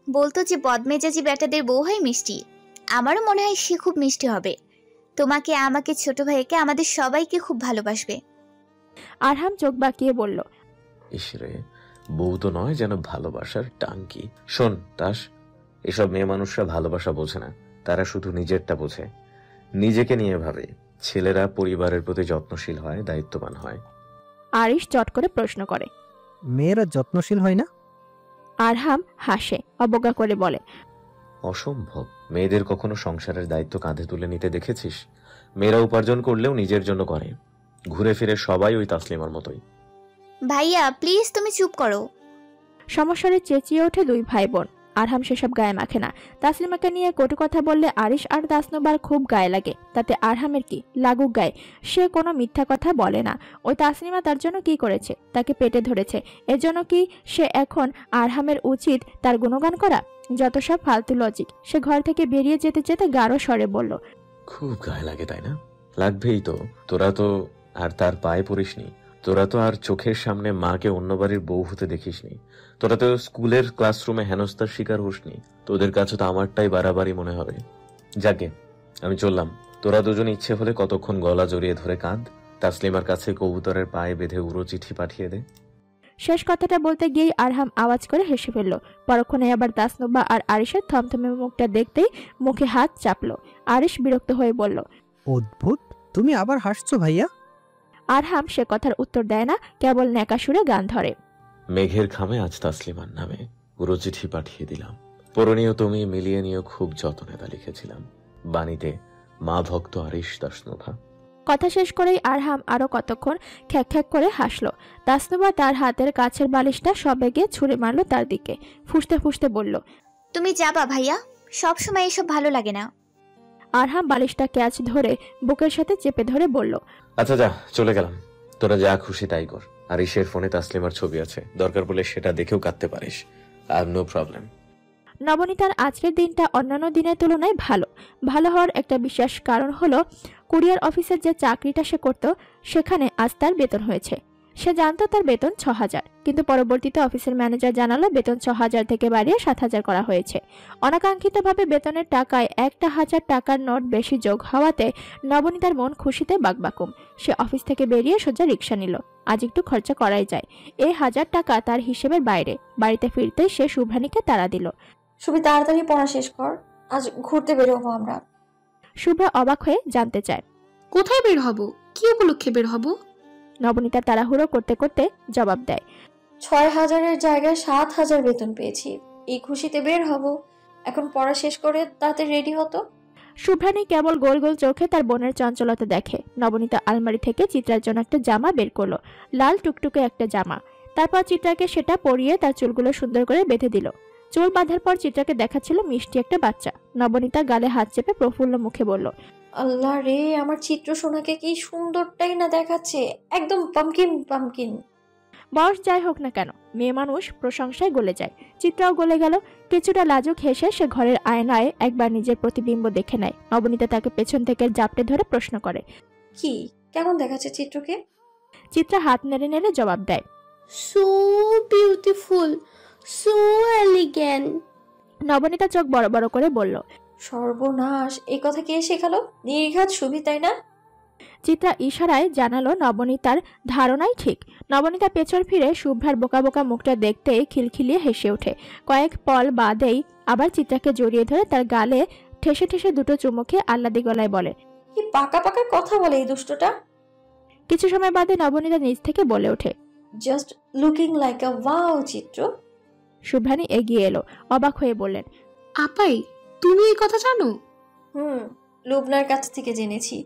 বলতো যে বদমেজাজি বেটাদের বউ হয় মিষ্টি। আমারও মনে হয় সে খুব মিষ্টি হবে। তোমাকে, আমাকে, ছোট ভাইকে, আমাদের সবাইকে খুব ভালোবাসবে। আরহাম চোখ বাঁকিয়ে বলল, ইসরে, বউ তো নয় যেন ভালোবাসার টাঙ্কি। শোন তাস, এসব মেয়ে মানুষরা ভালোবাসা বোঝে না, তারা শুধু নিজেরটা বোঝে, নিজেকে নিয়ে ভাবে। ছেলেরা পরিবারের প্রতি যত্নশীল হয়, দায়িত্ববান হয়। আরিশ চট করে প্রশ্ন করে। মেয়েরা যত্নশীল হয় না? আরহাম হাসে, অবজ্ঞা করে বলে, অসম্ভব। মেয়েদের কখনো সংসারের দায়িত্ব কাঁধে তুলে নিতে দেখেছিস? মেয়েরা উপার্জন করলেও নিজের জন্য করে। ঘুরে ফিরে সবাই ওই তাসলিমার মতোই। ভাইয়া প্লিজ তুমি চুপ করো। সমস্যারে চেঁচিয়ে ওঠে দুই ভাই বোন। আরহাম সেসব গায়ে মাখে না। তাসলিমাকে নিয়ে কটু কথা বললে আরিশ আর তাসনুবার খুব গায়ে লাগে। তাতে আরহামের কি, লাগুক গায়ে, সে কোনো মিথ্যা কথা বলে না। ওই তাসলিমা তার জন্য কি করেছে? তাকে পেটে ধরেছে। এজন্য কি সে এখন আরহামের উচিত তার গুণগান করা? যত সব ফালতু লজিক। সে ঘর থেকে বেরিয়ে যেতে যেতে গাঢ় স্বরে বলল, খুব গায়ে লাগে তাই না? লাগবেই তো। তোরা তো আর তার পায়ে পড়িসনি। তোরা তো আর চোখের সামনে মাকে অন্য বাড়ির বউ হতে দেখিসনি। তোরা তো স্কুলের ক্লাসরুমে হেনস্থার শিকার হোসনি। তোদের কাছে তো আমারটাই বাড়াবাড়ি মনে হবে। যাকে আমি চললাম। তোরা দুজন ইচ্ছে হলে কতক্ষণ গলা জড়িয়ে ধরে কাঁদ। তাসলিমার কাছে কবুতরের পায়ে বেঁধে উড়ো চিঠি পাঠিয়ে দে। শেষ কথাটা বলতে গিয়েই আরহাম আওয়াজ করে হেসে ফেলল। পরক্ষণে আবার তাসনুবা আর আরিশের থমথমে মুখটা দেখতেই মুখে হাত চাপলো। আরিশ বিরক্ত হয়ে বলল, অদ্ভুত, তুমি আবার হাসছো ভাইয়া? আরহাম সে কথার উত্তর দেয় না, কেবল ন্যাকা সুরে গান ধরে। মেঘের খামে আজ তাসলিমার নামে উড়ো চিঠি পাঠিয়ে দিলাম। পরণীয় তুমি মিলিয়ে নিয়ে খুব যত্নে তা লিখেছিলাম। বাণীতে মা ভক্ত আরিশ তাসনুভা। কথা শেষ করেই আরহাম আরো কতক্ষণ খ্যাক খ্যাক করে হাসলো। তাসনুবা তার হাতের কাছের বালিশটা সবেগে ছুঁড়ে মারলো তার দিকে। ফুঁসতে ফুঁসতে বলল, তুমি যাবা ভাইয়া, সব সময় এসব ভালো লাগে না। আরহাম বালিশটা ক্যাচ ধরে বুকের সাথে চেপে ধরে বলল, আচ্ছা যা, চলে গেলাম। তোরা যা খুশি তাই কর। আরিশের ফোনে তাসলিমার ছবি আছে, দরকার পড়লে সেটা দেখেও কাঁদতে পারিস। I have no problem. নবনীতার আজকের দিনটা অন্যান্য দিনের তুলনায় ভালো হওয়ার একটা বিশেষ কারণ হলো কুরিয়ার অফিসের যে চাকরিটা সে করত সেখানে আজ তার বেতন হয়েছে। সে জানতো তার বেতন ৬,০০০, কিন্তু পরবর্তীতে অফিসের ম্যানেজার জানালো বেতন ৬,০০০ থেকে বাড়িয়ে ৭,০০০ করা হয়েছে। অনাকাঙ্ক্ষিতভাবে বেতনের টাকায় ১,০০০ টাকার নোট বেশি যোগ হওয়াতে নবনীতার মন খুশিতে বাকবাকুম। সে অফিস থেকে বেরিয়ে সোজা রিক্সা নিল। আজ একটু খরচা করাই যায়। এই ১,০০০ টাকা তার হিসেবের বাইরে। বাড়িতে ফিরতে সে শুভ্রানীকে তাড়া দিল। সুবি তাড়াতাড়ি পড়া শেষ কর, আজ ঘুরতে বেরোবো আমরা। শুভ্রা অবাক হয়ে জানতে চায়, কোথায় বের হব? কি উপলক্ষে বের হব? নবনীতা তাড়াহুড়ো করতে করতে জবাব দেয়, ৬,০০০-এর জায়গায় ৭,০০০ বেতন পেয়েছি, এই খুশিতে বের হব। এখন পড়া শেষ করে তাতে রেডি হতো। শুভ্রানী কেবল গোল গোল চোখে তার বোনের চঞ্চলতা দেখে। নবনীতা আলমারি থেকে চিত্রার জন্য একটা জামা বের করলো, লাল টুকটুকে একটা জামা। তারপর চিত্রাকে সেটা পরিয়ে তার চুলগুলো সুন্দর করে বেঁধে দিল। চুল বাঁধার পর চিত্রাকে দেখাচ্ছিল মিষ্টি একটা বাচ্চা। নবনীতা গালে হাত চেপে প্রফুল্ল মুখে বলল, আল্লাহ রে, আমার চিত্র সোনাকে কি সুন্দরটাই না দেখাচ্ছে, একদম পামকিন পামকিন। বয়স যাই হোক না কেন, মেয়ে মানুষ প্রশংসায় গলে যায়। চিত্রাও গলে গেল। কিছুটা লাজুক হেসে সে ঘরের আয়নায় একবার নিজের প্রতিবিম্ব দেখে নেয়। নবনীতা তাকে পেছন থেকে জাপটে ধরে প্রশ্ন করে, কি কেমন দেখাচ্ছে চিত্রকে? চিত্রা হাত নেড়ে নেড়ে জবাব দেয়, so beautiful, so elegant. Nabanita চোখ বড় বড় করে বলল, সর্বনাশ, এই কথা কে শেখালো? নির্ঘাত সুবি তাই না? চিত্রা ইশারায় জানালো নবনীতার ধারণাই ঠিক। নবনীতা পেছন ফিরে শুভ্রার বোকা বোকা মুখটা দেখতেই খিলখিলিয়ে হেসে ওঠে। কয়েক পল বাদেই আবার চিত্রাকে জড়িয়ে ধরে তার গালে ঠেসে ঠেসে দুটো চুমু খেয়ে আহ্লাদি গলায় বলে, কি পাকা পাকা কথা বলে এই দুষ্টটা। কিছু সময় বাদে নবনীতা নিজ থেকে বলে ওঠে, জাস্ট লুকিং লাইক আ ওয়াও চিত্র। শুভ্রানী এগিয়ে এলো, অবাক হয়ে বললেন, আপাই তুমি এই কথা জানো? লুবনার কাছ থেকে জেনেছি।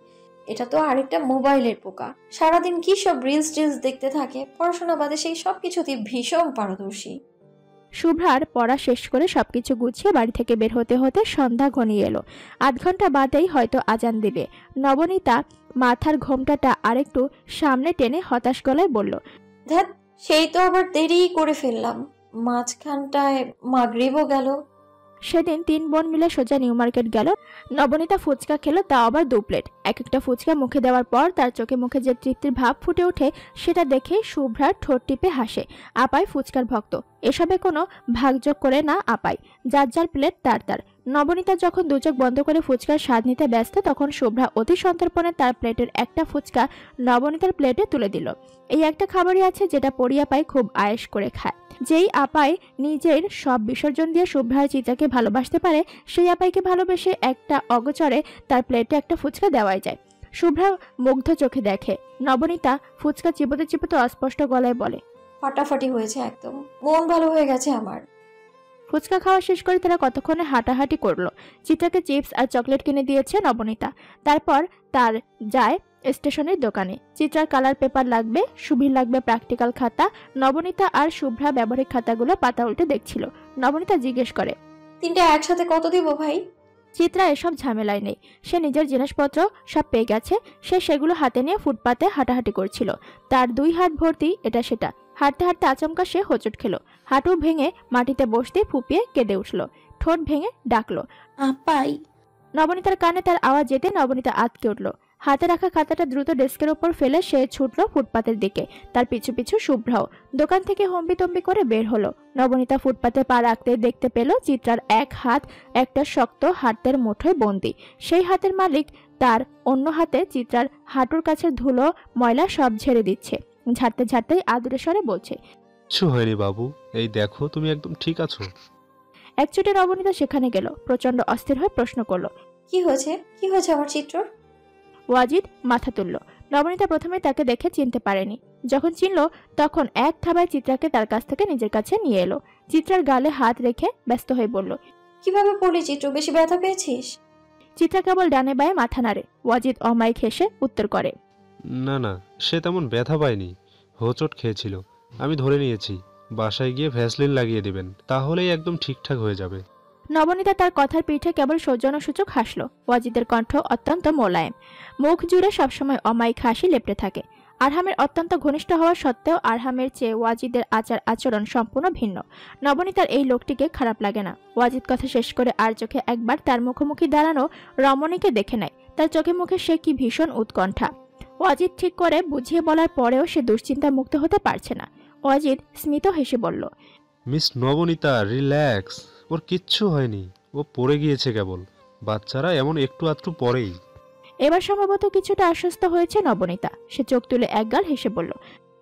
এটা তো আরেকটা মোবাইলের পোকা, সারাদিন কি সব রিলস দেখতে থাকে। পড়াশোনা বাদে সেই সব কিছুতে ভীষণ পারদর্শী। শুভ্রার পড়া শেষ করে সবকিছু গুছিয়ে বাড়ি থেকে বের হতে হতে সন্ধ্যা ঘনিয়ে এলো। ৮ ঘন্টা বাদেই হয়তো আজান দেবে। নবনীতা মাথার ঘোমটাটা আরেকটু সামনে টেনে হতাশ গলায় বলল, ধ্যাত, সেই তো আবার দেরি করে ফেললাম। মাঝখানটায় মাগরিবও গেল। সেদিন ৩ বোন মিলে সোজা নিউ মার্কেট গেল। নবনীতা ফুচকা খেলো, তা আবার ২ প্লেট। এক একটা ফুচকা মুখে দেওয়ার পর তার চোখে মুখে যে তৃপ্তির ভাব ফুটে ওঠে সেটা দেখে শুভ্রার ঠোঁট টিপে হাসে। আপাই ফুচকার ভক্ত, এসবে কোনো ভাগযোগ করে না আপাই। যার যার প্লেট তার তার। নবনীতা যখন দু চোখ বন্ধ করে ফুচকার স্বাদ নিতে ব্যস্ত, তখন শুভ্রা অতি সন্তর্পণে তার প্লেটের একটা ফুচকা নবনীতার প্লেটে তুলে দিল। এই একটা খাবারই আছে যেটা পরিয়া পাই খুব আয়েশ করে খায়। যেই আপাই নিজের সব বিসর্জন দিয়ে শুভ্রার চিত্রাকে ভালোবাসতে পারে, সেই আপাইকে ভালোবেসে একটা অগোচরে তার প্লেটে একটা ফুচকা দেওয়াই যায়। শুভ্রা মুগ্ধ চোখে দেখে। নবনীতা ফুচকা চিবোতে চিবোতে অস্পষ্ট গলায় বলে, ফাটাফাটি হয়েছে, একদম মন ভালো হয়ে গেছে আমার। ফুচকা খাওয়া শেষ করে তারা কতক্ষণে হাঁটাহাঁটি করলো। চিত্রাকে চিপস আর চকলেট কিনে দিয়েছে নবনীতা। তারপর তার যায় স্টেশনের দোকানে। চিত্রার কালার পেপার লাগবে, শুভির লাগবে প্র্যাকটিক্যাল খাতা। নবনীতা আর শুভ্রা ব্যবহারিক খাতাগুলো পাতা উল্টে দেখছিল। নবনীতা জিজ্ঞেস করে, 3টা একসাথে কত দিব ভাই? চিত্রা এসব ঝামেলায় নেই, সে নিজের জিনিসপত্র সব পেয়ে গেছে। সে সেগুলো হাতে নিয়ে ফুটপাতে হাঁটাহাঁটি করছিল। তার 2 হাত ভর্তি এটা সেটা। হাঁটতে হাঁটতে আচমকা সে হোঁচট খেলো। হাঁটু ভেঙে মাটিতে বসতেই ফুপিয়ে কেঁদে উঠল। ঠোঁট ভেঙে ডাকলো, আপাই। নবনীতার কানে তার আওয়াজ যেতে নবনীতা আঁতকে উঠল। হাতে রাখা খাতাটা দ্রুত ডেস্কের ওপর ফেলে সে ছুটল ফুটপাতের দিকে। তার পিছু পিছু শুভ্রাও দোকান থেকে হম্বিতম্বি করে বের হলো। নবনীতা ফুটপাতে পা রাখতে দেখতে পেল চিত্রার এক হাত একটা শক্ত হাতের মুঠোয় বন্দি। সেই হাতের মালিক তার অন্য হাতে চিত্রার হাঁটুর কাছে ধুলো ময়লা সব ঝেড়ে দিচ্ছে। ঝাড়তে ঝাড়তেই আদুরে স্বরে বলছে, কিছু হয়নি বাবু, এই দেখো তুমি একদম ঠিক আছো। একচুটে নবনীতা সেখানে গেল। প্রচন্ড অস্থির হয়ে প্রশ্ন করলো, কি হয়েছে আমার চিত্রর? ওয়াজিদ মাথা তুলল। নবনীতা প্রথমে তাকে দেখে চিনতে পারেনি। যখন চিনল তখন এক থাবায় চিত্রাকে তার কাছ থেকে নিজের কাছে নিয়ে এলো। চিত্রার গালে হাত রেখে ব্যস্ত হয়ে বলল, কিভাবে পড়লি চিত্র? বেশি ব্যথা পেয়েছিস? চিত্রা কেবল ডানে বায়ে মাথা নাড়ে। ওয়াজিদ অমায়িক হেসে উত্তর করে, না না, সে তেমন ব্যথা পায়নি, হোঁচট খেয়েছিল। আমি ধরে নিয়েছি, বাসায় গিয়ে ভ্যাসলিন লাগিয়ে দিবেন, তাহলেই একদম ঠিকঠাক হয়ে যাবে। নবনীতা তার কথার পিঠে কেবল সৌজন্যসূচক হাসল। ওয়াজিদের কণ্ঠ অত্যন্ত মোলায়েম, মুখ জুড়ে সবসময় অমায়িক হাসি লেপটে থাকে। আরহামের অত্যন্ত ঘনিষ্ঠ হওয়া সত্ত্বেও আরহামের চেয়ে ওয়াজিদের আচার আচরণ সম্পূর্ণ ভিন্ন। নবনীতার এই লোকটিকে খারাপ লাগে না। ওয়াজিদ কথা শেষ করে আর চোখে একবার তার মুখোমুখি দাঁড়ানো রমণীকে দেখে নেয়। তার চোখে মুখে সে কি ভীষণ উৎকণ্ঠা। ওয়াজিদ ঠিক করে বুঝিয়ে বলার পরেও সে দুশ্চিন্তা মুক্ত হতে পারছে না। ওয়াজিদ স্মিত হেসে বলল, মিস নবনীতা রিল্যাক্স, ওর কিচ্ছু হয়নি, ও পড়ে গিয়েছে কেবল। বাচ্চারা এমন একটু আধটু পরেই। এবার সম্ভবত কিছুটা আশ্বস্ত হয়েছে নবনীতা। সে চোখ তুলে একগাল হেসে বলল,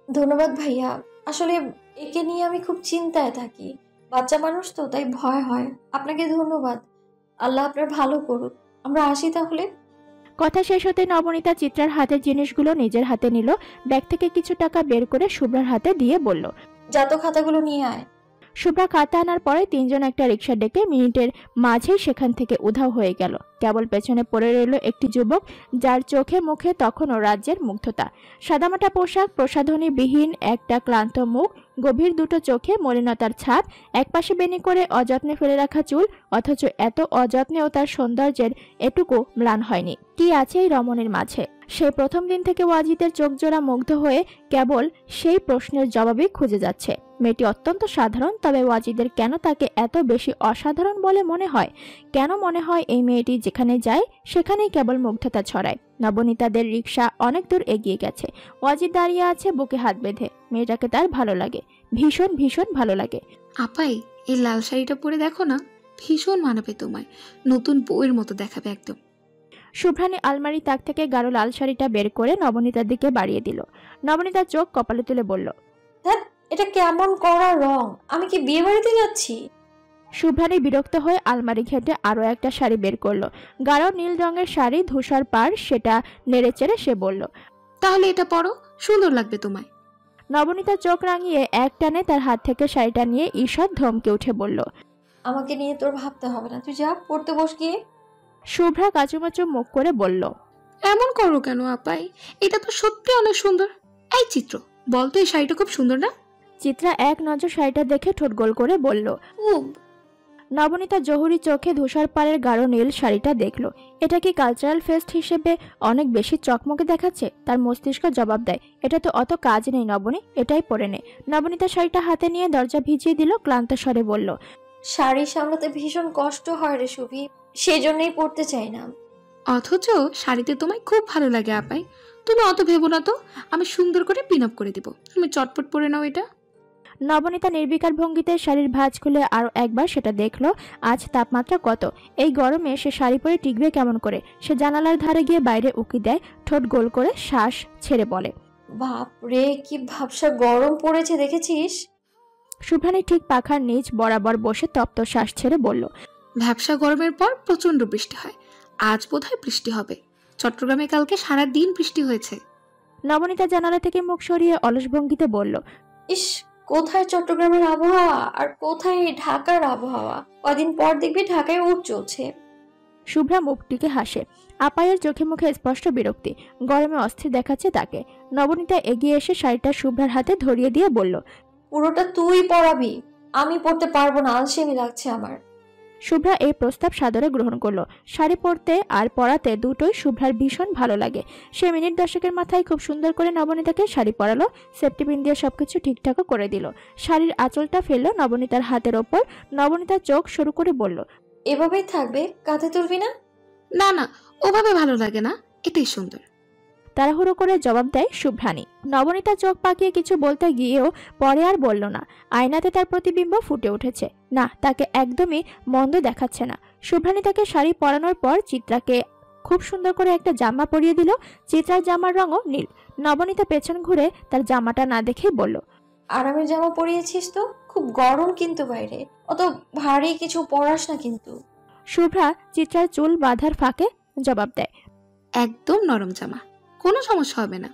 ধন্যবাদ ভাইয়া, আসলে একে নিয়ে আমি খুব চিন্তায় থাকি। বাচ্চা মানুষ তো, তাই ভয় হয়। আপনাকে ধন্যবাদ, আল্লাহ আপনার ভালো করুক। আমরা আসি তাহলে। কথা শেষ হতে নবনীতা চিত্রার হাতের জিনিসগুলো নিজের হাতে নিল। ব্যাগ থেকে কিছু টাকা বের করে শুভ্রার হাতে দিয়ে বলল, যা তো খাতাগুলো নিয়ে আয়। শুভ্রা খাতা আনার পরে 3 জন একটা রিক্সা ডেকে মিনিটের মাঝেই সেখান থেকে উধাও হয়ে গেল। কেবল পেছনে পড়ে রইল একটি যুবক, যার চোখে মুখে তখনও রাজ্যের মুগ্ধতা। সাদামাটা পোশাক, প্রসাধনীবিহীন একটা ক্লান্ত মুখ, গভীর দুটো চোখে মলিনতার ছাপ, একপাশে বেনি করে অযত্নে ফেলে রাখা চুল, অথচ এত অযত্নেও তার সৌন্দর্যের এটুকু ম্লান হয়নি। কি আছে এই রমণীর মাঝে? সেই প্রথম দিন থেকে ওয়াজিদের চোখজোড়া মুগ্ধ হয়ে কেবল সেই প্রশ্নের জবাবই খুঁজে যাচ্ছে। মেয়েটি অত্যন্ত সাধারণ, তবে ওয়াজিদের কেন তাকে এত বেশি অসাধারণ বলে মনে হয়? কেন মনে হয় এই মেয়েটি যেখানে যায় সেখানেই কেবল মুগ্ধতা ছড়ায়? নবনীতাদের রিক্সা অনেক দূর এগিয়ে গেছে। ওয়াজিদ দাঁড়িয়ে আছে বুকে হাত বেঁধে। মেয়েটাকে তার ভালো লাগে, ভীষণ ভীষণ ভালো লাগে। আপাই, এই লাল শাড়িটা পরে দেখো না, ভীষণ মানাবে তোমায়, নতুন বউয়ের মতো দেখাবে একদম। শুভ্রানী আলমারি তাক থেকে গাঢ় লাল শাড়িটা বের করে নবনীতার দিকে বাড়িয়ে দিল। নবনীতার চোখ কপালে তুলে বলল, এটা কেমন করা রং, আমি কি বিয়ে বাড়িতে যাচ্ছি? শুভ্রানী বিরক্ত হয়ে আলমারি ঘেটে আরো একটা শাড়ি বের করলো। গাঢ় নীল রঙের শাড়ি, ধূসর পাড়, সেটা নেড়ে চেড়ে সে বলল, তাহলে এটা পরো, সুন্দর লাগবে তোমায়। নবনীতা চোখ রাঙিয়ে এক টানে তার হাত থেকে শাড়িটা নিয়ে ঈষৎ ধমকে উঠে বলল, আমাকে নিয়ে তোর ভাবতে হবে না, তুই যা পড়তে বস গিয়ে। শুভ্রা কাচুমাচু মুখ করে বলল, এমন করো কেন আপাই, এটা তো সত্যি অনেক সুন্দর। এই চিত্র, বলতো এই শাড়িটা খুব সুন্দর না? চিত্রা এক নজর শাড়িটা দেখে ঠোঁট গোল করে বলল, নবনীতা জহুরি চোখে ধূসর পাড়ের গাঢ় নীল শাড়িটা দেখলো। এটা কি কালচারাল ফেস্ট হিসেবে অনেক বেশি চকমকে দেখাচ্ছে? তার মস্তিষ্ক জবাব দেয়, এটা তো অত কাজ নেই নবনী, এটাই পরে নে। নবনীতা শাড়িটা হাতে নিয়ে দরজা ভিজিয়ে দিল, ক্লান্ত স্বরে বলল, শাড়ি সামলাতে ভীষণ কষ্ট হয় রে সুবি, সেই জন্যই পড়তে চাই না। অথচ শাড়িতে তোমায় খুব ভালো লাগে আপাই, তুমি অত ভেবো না তো, আমি সুন্দর করে পিন আপ করে দিব, তুমি চটপট পরে নাও এটা। নবনীতা নির্বিকার ভঙ্গিতে শাড়ির ভাঁজ খুলে আরো একবার সেটা দেখলো। আজ তাপমাত্রা কত? এই গরমে সে শাড়ি পরে টিকবে কেমন করে? সে জানালার ধারে গিয়ে বাইরে উকি দেয়, ঠোঁট গোল করে শ্বাস ছেড়ে বলে, বাপ রে, কি ভাবসা গরম পড়েছে দেখেছিস? শুভ্রানী ঠিক পাখার নিচ বরাবর বসে তপ্ত শ্বাস ছেড়ে বলল, ভ্যাবসা গরমের পর প্রচন্ড বৃষ্টি হয়, আজ বোধহয় বৃষ্টি হবে। চট্টগ্রামে কালকে সারা দিন বৃষ্টি হয়েছে। নবনীতা জানালা থেকে মুখ সরিয়ে অলস ভঙ্গিতে বলল, ইস, কোথায় চট্টগ্রামের আবহাওয়া আর কোথায় ঢাকার আবহাওয়া। কদিন পর দেখবি ঢাকায় উঠ চলছে। শুভ্রা মুখটিকে হাসে। আপায়ের চোখে মুখে স্পষ্ট বিরক্তি, গরমে অস্থির দেখাচ্ছে তাকে। নবনীতা এগিয়ে এসে শাড়িটা শুভ্রার হাতে ধরিয়ে দিয়ে বলল, পুরোটা তুই পরাবি, আমি পরতে পারবো না, আলসেমি লাগছে আমার। শুভ্রা এই প্রস্তাব সাদরে গ্রহণ করলো। শাড়ি পরতে আর পরাতে দুটোই শুভ্রার ভীষণ ভালো লাগে। সে মিনিট 10 মাথায় খুব সুন্দর করে নবনীতাকে শাড়ি পরালো, সেফটি পিন দিয়ে সবকিছু ঠিকঠাক করে দিল। শাড়ির আঁচলটা ফেললো নবনীতার হাতের ওপর। নবনীতার চোখ শুরু করে বলল, এভাবেই থাকবে, কাঁধে তুলবি না? না না, ওভাবে ভালো লাগে না, এটাই সুন্দর। তাড়াহুড়ো করে জবাব দেয় শুভ্রানী। নবনীতা চোখ পাকিয়ে কিছু বলতে গিয়েও পরে আর বলল না। আয়নাতে তার প্রতিবিম্ব ফুটে উঠেছে। না, তাকে একদমই মন্দ দেখাচ্ছে না। শুভ্রানী তাকে শাড়ি পরানোর পর চিত্রাকে খুব সুন্দর করে একটা জামা পরিয়ে দিল। চিত্রার জামার রঙও নীল। নবনীতা পেছন ঘুরে তার জামাটা না দেখেই বলল, আরামের জামা পরিয়েছিস তো? খুব গরম কিন্তু বাইরে, অত ভারী কিছু পরাস না কিন্তু। শুভ্রা চিত্রার চুল বাঁধার ফাঁকে জবাব দেয়, একদম নরম জামা, কোনো সমস্যা হবে না।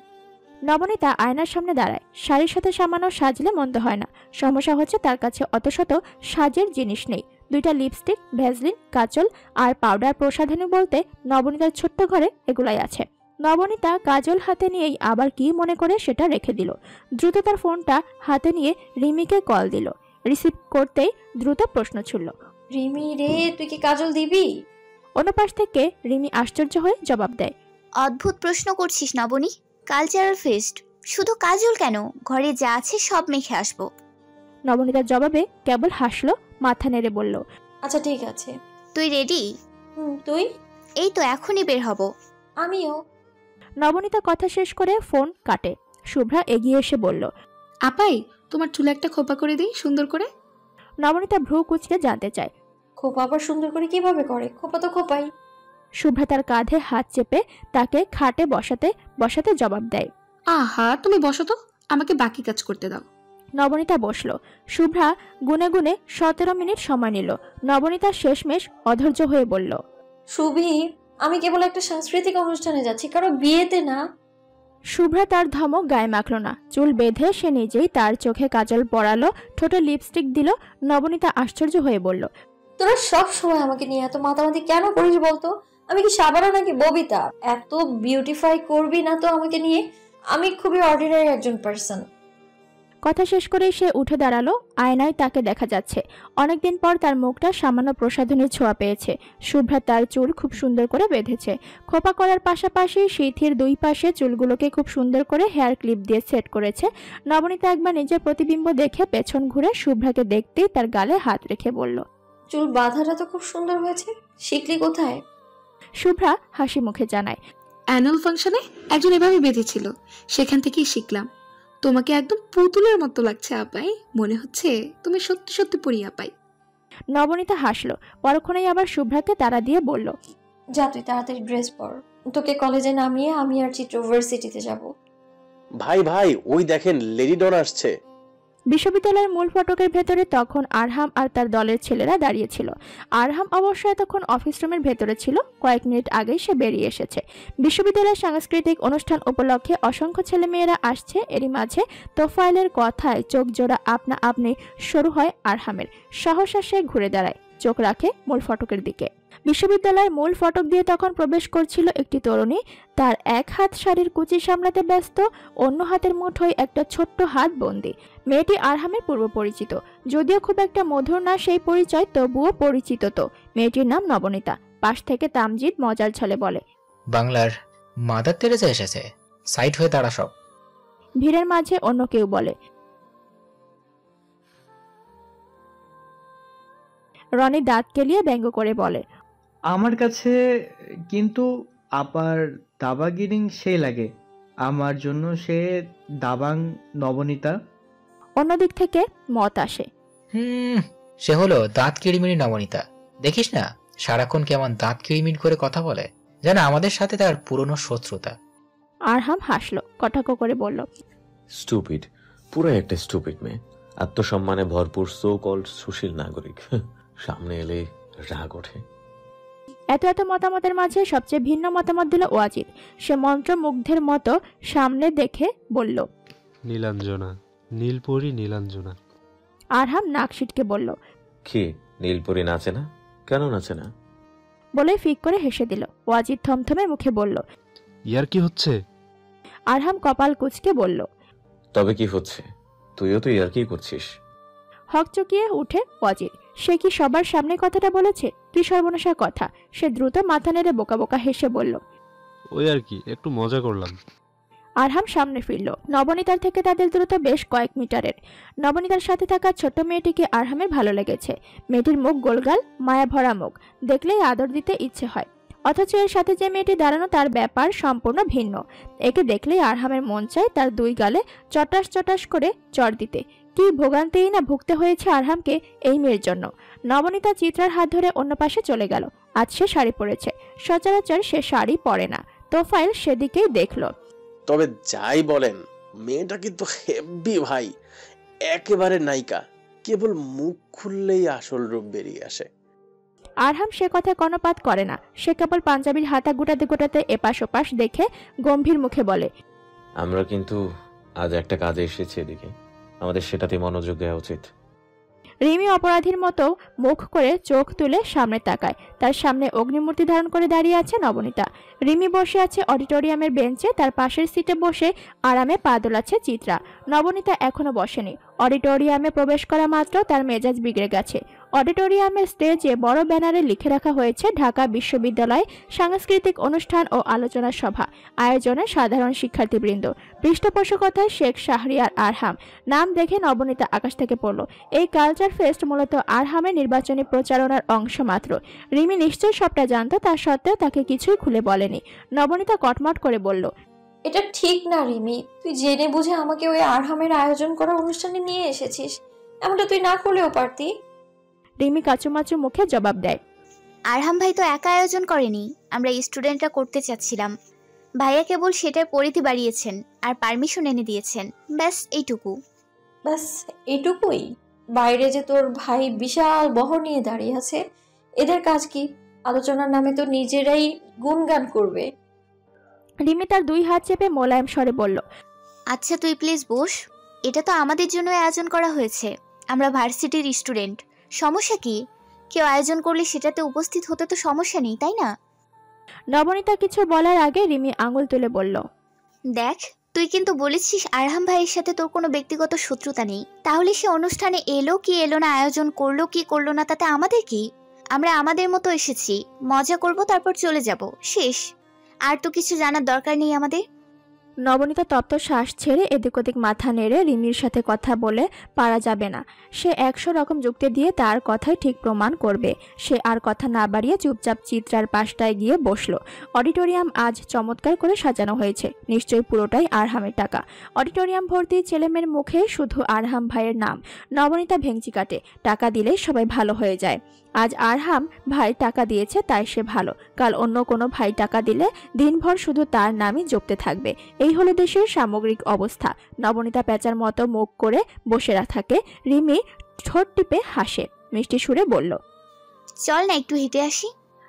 নবনীতা আয়নার সামনে দাঁড়ায়। শাড়ির সাথে সামান্য সাজলে মন্দ হয় না। সমস্যা হচ্ছে তার কাছে অত শত সাজের জিনিস নেই। 2টা লিপস্টিক, ভ্যাসলিন, কাজল আর পাউডার প্রসাধনী বলতে নবনীতার ছোট্ট ঘরে এগুলাই আছে। নবনীতা কাজল হাতে নিয়েই আবার কি মনে করে সেটা রেখে দিল। দ্রুত তার ফোনটা হাতে নিয়ে রিমিকে কল দিল। রিসিভ করতেই দ্রুত প্রশ্ন ছুড়ল, রিমি রে, তুই কি কাজল দিবি? অন্য পাশ থেকে রিমি আশ্চর্য হয়ে জবাব দেয়, অদ্ভুত প্রশ্ন করছিস নবনী, কালচারাল ফেস্ট, শুধু কাজল কেন, ঘরে যা আছে সব মেখে আসবো। নবনীতার জবাবে কেবল হাসলো, মাথা নেড়ে বলল, আচ্ছা ঠিক আছে। তুই রেডি? তুই? এই তো এখনই বের হব। আমিও। নবনীতা কথা শেষ করে ফোন কাটে। শুভ্রা এগিয়ে এসে বলল, আপাই, তোমার চুলে একটা খোপা করে দিই সুন্দর করে। নবনীতা ভ্রু কুঁচকে জানতে চায়, খোপা আবার সুন্দর করে কিভাবে করে? খোপা তো খোপাই। শুভ্রা তার কাঁধে হাত চেপে তাকে খাটে বসাতে বসাতে জবাব দেয়, আহা, তুমি বসো তো, আমাকে বাকি কাজ করতে দাও। নবনীতা বসলো। শুভ্রা গুনে গুনে 17 মিনিট সময় নিল। নবনীতা শেষমেশ অধৈর্য হয়ে বলল, শুভি, আমি কেবল একটা সাংস্কৃতিক অনুষ্ঠানে যাচ্ছি, কারো বিয়েতে না। শুভ্রা তার ধমক গায়ে মাখল না। চুল বেঁধে সে নিজেই তার চোখে কাজল পরালো, ঠোঁটে লিপস্টিক দিল। নবনীতা আশ্চর্য হয়ে বলল, তোরা সব সময় আমাকে নিয়ে এত মাতামাতি কেন করিস বলতো? আমি কি সাবানা নাকি ববিতা? এত বিউটিফাই করবি না তো আমাকে নিয়ে। আমি খুবই অর্ডিনারি একজন পার্সন। কথা শেষ করেই সে উঠে দাঁড়ালো। আয়নায় তাকে দেখা যাচ্ছে। অনেকদিন পর তার মুখটা সামান্য প্রসাধনের ছোঁয়া পেয়েছে। শুভ্রা তার চুল খুব সুন্দর করে বেঁধেছে। খোপা করার পাশাপাশি সিথির 2 পাশে চুলগুলোকে খুব সুন্দর করে হেয়ার ক্লিপ দিয়ে সেট করেছে। নবনীতা একবার নিজের প্রতিবিম্ব দেখে পেছন ঘুরে শুভ্রাকে দেখতেই তার গালে হাত রেখে বলল, চুল বাঁধাটা তো খুব সুন্দর হয়েছে, শিখলি কোথায়? শুভ্রা হাসি মুখে জানায়, অ্যানুয়াল ফাংশনে একজন এভাবে বেঁধেছিল, সেখান থেকেই শিখলাম। তোমাকে একদম পুতুলের মতো লাগছে আপাই, মনে হচ্ছে তুমি সত্যি সত্যি পরি আপাই। নবনীতা হাসলো। পরক্ষণেই আবার শুভ্রাকে তাড়া দিয়ে বলল, যা তুই তাড়াতাড়ি ড্রেস পর, তোকে কলেজে নামিয়ে আমি আর চিত্র ইউনিভার্সিটিতে যাব। ভাই ভাই, ওই দেখেন লেডি ডন আসছে। বিশ্ববিদ্যালয়ের মূল ফটকের ভেতরে তখন আরহাম আর তার দলের ছেলেরা দাঁড়িয়েছিল। আরহাম অবশ্য তখন অফিস রুমের ভেতরে ছিল। কয়েক মিনিট আগেই সে বেরিয়ে এসেছে। বিশ্ববিদ্যালয়ের সাংস্কৃতিক অনুষ্ঠান উপলক্ষে অসংখ্য ছেলেমেয়েরা আসছে। এরই মাঝে তোফায়েলের কথায় চোখ জোড়া আপনা আপনি শুরু হয় আরহামের। সহসা সে ঘুরে দাঁড়ায়, চোখ রাখে মূল ফটকের দিকে। বিশ্ববিদ্যালয়ের মূল ফটক দিয়ে তখন প্রবেশ করছিল একটি তরুণী। তার এক হাত শাড়ির কুচি সামলাতে ব্যস্ত, অন্য হাতের মুঠোয় একটা ছোট্ট হাত বন্দি। মেয়েটি আরহামের পূর্ব পরিচিত, যদিও খুব একটা মধুর না সেই পরিচয়, তবুও পরিচিত তো। মেয়েটির নাম নবনীতা। পাশ থেকে তামজিদ মজার ছলে বলে, বাংলার মাদার তেরেসা এসেছে, সাইড হয়ে দাঁড়া সব। ভিড়ের মাঝে অন্য কেউ বলে, রনি দাঁত কেলিয়ে ব্যঙ্গ করে বলে, আমার কাছে কিন্তু আবার দাবাগিরিং সেই লাগে, আমার জন্য সে দাবাং নবনীতা। অন্যদিক থেকে মত আসে, সে হলো দাঁত কিড়িমিড়ি নবনীতা। দেখিস না সারাক্ষণ কেমন দাঁত কিড়িমিড় করে কথা বলে, যেন আমাদের সাথে তার পুরনো শত্রুতা। আরহাম হাসলো, কটাক্ষ করে বলল, স্টুপিড, পুরো একটা স্টুপিড মেয়ে, আত্মসম্মানে ভরপুর সো কল্ড সুশীল নাগরিক। সামনে এলে রাগ ওঠে। এত এত মতামতের মাঝে সবচেয়ে ভিন্ন মতামত দিল ওয়াজিদ। সে মন্ত্রমুগ্ধের মতো সামনে দেখে বলল, নীলাঞ্জনা, নীলপরি নীলাঞ্জনা। আরহাম নাক সিটকে বলল, কি নীলপরি নাচে না? কেন নাচে না? বলে ফিক করে হেসে দিল। ওয়াজিদ থমথমে মুখে বলল, ইয়ার কি হচ্ছে? আরহাম কপাল কুঁচকে বলল, তবে কি হচ্ছে? তুইও তো ইয়ার কি করছিস? হকচকিয়ে উঠে ওয়াজিদ। সে কি সবার সামনে কথাটা বলেছে? কি সর্বনাশা কথা! সে দ্রুত মাথা নেড়ে বোকা বোকা হেসে বলল, ওই আর কি, একটু মজা করলাম। আরহাম সামনে ফিরল। নবনীতার থেকে তাদের দূরত্ব বেশ কয়েক মিটারের। নবনীতার সাথে থাকা ছোট্ট মেয়েটিকে আরহামের ভালো লেগেছে। মেয়েটির মুখ গোলগাল, মায়া ভরা মুখ, দেখলেই আদর দিতে ইচ্ছে হয়। অথচ এর সাথে যে মেয়েটি দাঁড়ানো তার ব্যাপার সম্পূর্ণ ভিন্ন। একে দেখলেই আরহামের মন চায় তার দুই গালে চটাস চটাস করে চড় দিতে। কি ভোগান্তিই না ভুগতে হয়েছে আরহামকে এই মেয়ের জন্য। নবনীতা চিত্রার হাত ধরে অন্য পাশে চলে গেল। আজ সে শাড়ি পরেছে, সচরাচর সে শাড়ি পরে না। তোফাইল সেদিকেই দেখলো। তবে যাই বলেন, মেয়েটা কিন্তু হেব্বি ভাই, একেবারে নায়িকা। কেবল মুখ খুললেই আসল রূপ বেরিয়ে আসে। আরহাম সে কথায় কর্ণপাত করে না। সে কেবল পাঞ্জাবির হাতা গোটাতে গোটাতে এপাশ ওপাশ দেখে গম্ভীর মুখে বলে, আমরা কিন্তু আজ একটা কাজে এসেছি এদিকে, আমাদের সেটাতে মনোযোগ দেওয়া উচিত। রিমি অপরাধীর মতো মুখ করে চোখ তুলে সামনে তাকায়। তার সামনে অগ্নিমূর্তি ধারণ করে দাঁড়িয়ে আছে নবনীতা। রিমি বসে আছে অডিটোরিয়ামের বেঞ্চে। তার পাশের সিটে বসে আরামে পা দোলাচ্ছে চিত্রা। নবনীতা এখনো বসেনি। অডিটোরিয়ামে প্রবেশ করা মাত্র তার মেজাজ বিগড়ে গেছে। অডিটোরিয়ামের স্টেজে বড় ব্যানারে লিখে রাখা হয়েছে ঢাকা বিশ্ববিদ্যালয় সাংস্কৃতিক অনুষ্ঠান ও আলোচনা সভা, আয়োজনে সাধারণ শিক্ষার্থীবৃন্দ, পৃষ্ঠপোষকতায় শেখ শাহরিয়ার আরহাম। নাম দেখে নবনীতা আকাশ থেকে পড়ল। এই কালচার ফেস্ট মূলত আরহামের নির্বাচনী প্রচারণার অংশ মাত্র। রিমি নিশ্চয়ই সবটা জানতো, তা সত্ত্বেও তাকে কিছুই খুলে বলেনি। নবনীতা কটমট করে বলল, এটা ঠিক না রিমি, তুই জেনে বুঝে আমাকে ওই আরহামের আয়োজন করা অনুষ্ঠানে নিয়ে এসেছিস। এমনটা তুই না করলেও পারতি। রিমি কাচুমাচু মুখে জবাব দেয়, আরহাম ভাই তো একা আয়োজন করেনি, আমরা স্টুডেন্টরা করতে চাচ্ছিলাম। ভাইয়া কেবল সেটার পরিধি বাড়িয়েছেন আর পারমিশন এনে দিয়েছেন, ব্যাস এইটুকু। ব্যাস এইটুকুই? বাইরে যে তোর ভাই বিশাল বহর নিয়ে দাঁড়িয়ে আছে, এদের কাজ কি? আলোচনার নামে তো নিজেরাই গুণগান করবে। রিমি তার দুই হাত চেপে মোলায়েম স্বরে বলল, আচ্ছা তুই প্লিজ বস, এটা তো আমাদের জন্য আয়োজন করা হয়েছে, আমরা ভার্সিটির স্টুডেন্ট। সমস্যা কি? কেউ আয়োজন করলে সেটাতে উপস্থিত হতে তো সমস্যা নেই, তাই না? নবনীতা কিছু বলার আগে রিমি আঙুল তুলে বলল, দেখ, তুই কিন্তু বলেছিস আরহাম ভাইয়ের সাথে তোর কোনো ব্যক্তিগত শত্রুতা নেই। তাহলে সে অনুষ্ঠানে এলো কি এলো না, আয়োজন করলো কি করলো না, তাতে আমাদের কি? আমরা আমাদের মতো এসেছি, মজা করব, তারপর চলে যাব, শেষ। আর তো কিছু জানার দরকার নেই আমাদের। নবনীতা তপ্ত শ্বাস ছেড়ে এদিক ওদিক মাথা নেড়ে রিমির সাথে কথা বলে পারা যাবে না। সে 100 রকম যুক্তি দিয়ে তার কথাই ঠিক প্রমাণ করবে। সে আর কথা না বাড়িয়ে চুপচাপ চিত্রার পাশটায় গিয়ে বসলো। অডিটোরিয়াম আজ চমৎকার করে সাজানো হয়েছে, নিশ্চয়ই পুরোটাই আরহামের টাকা। অডিটোরিয়াম ভর্তি ছেলেমেয়ের মুখে শুধু আরহাম ভাইয়ের নাম। নবনীতা ভেঙচি কাটে, টাকা দিলেই সবাই ভালো হয়ে যায়। আজ আরহাম ভাই টাকা দিয়েছে তাই সে ভালো, কাল অন্য কোনো ভাই টাকা দিলে দিনভর শুধু তার নামই জপতে থাকবে। এই হলো দেশের সামগ্রিক অবস্থা। নবনীতা পেঁচার মতো মুখ করে বসে থাকে। রিমি ঠোঁট টিপে হাসে, মিষ্টি সুরে বলল, চল না একটু হেঁটে আসি।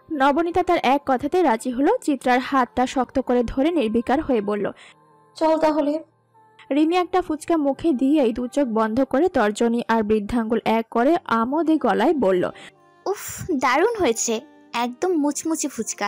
নবনীতা তার এক কথাতে রাজি হলো। চিত্রার হাতটা শক্ত করে ধরে নির্বিকার হয়ে বলল, চল তাহলে। রিমি একটা ফুচকা মুখে দিয়েই দু চোখ বন্ধ করে তর্জনী আর বৃদ্ধাঙ্গুল এক করে আমোদে গলায় বলল, উফ, দারুণ হয়েছে, একদম মুচমুচে ফুচকা।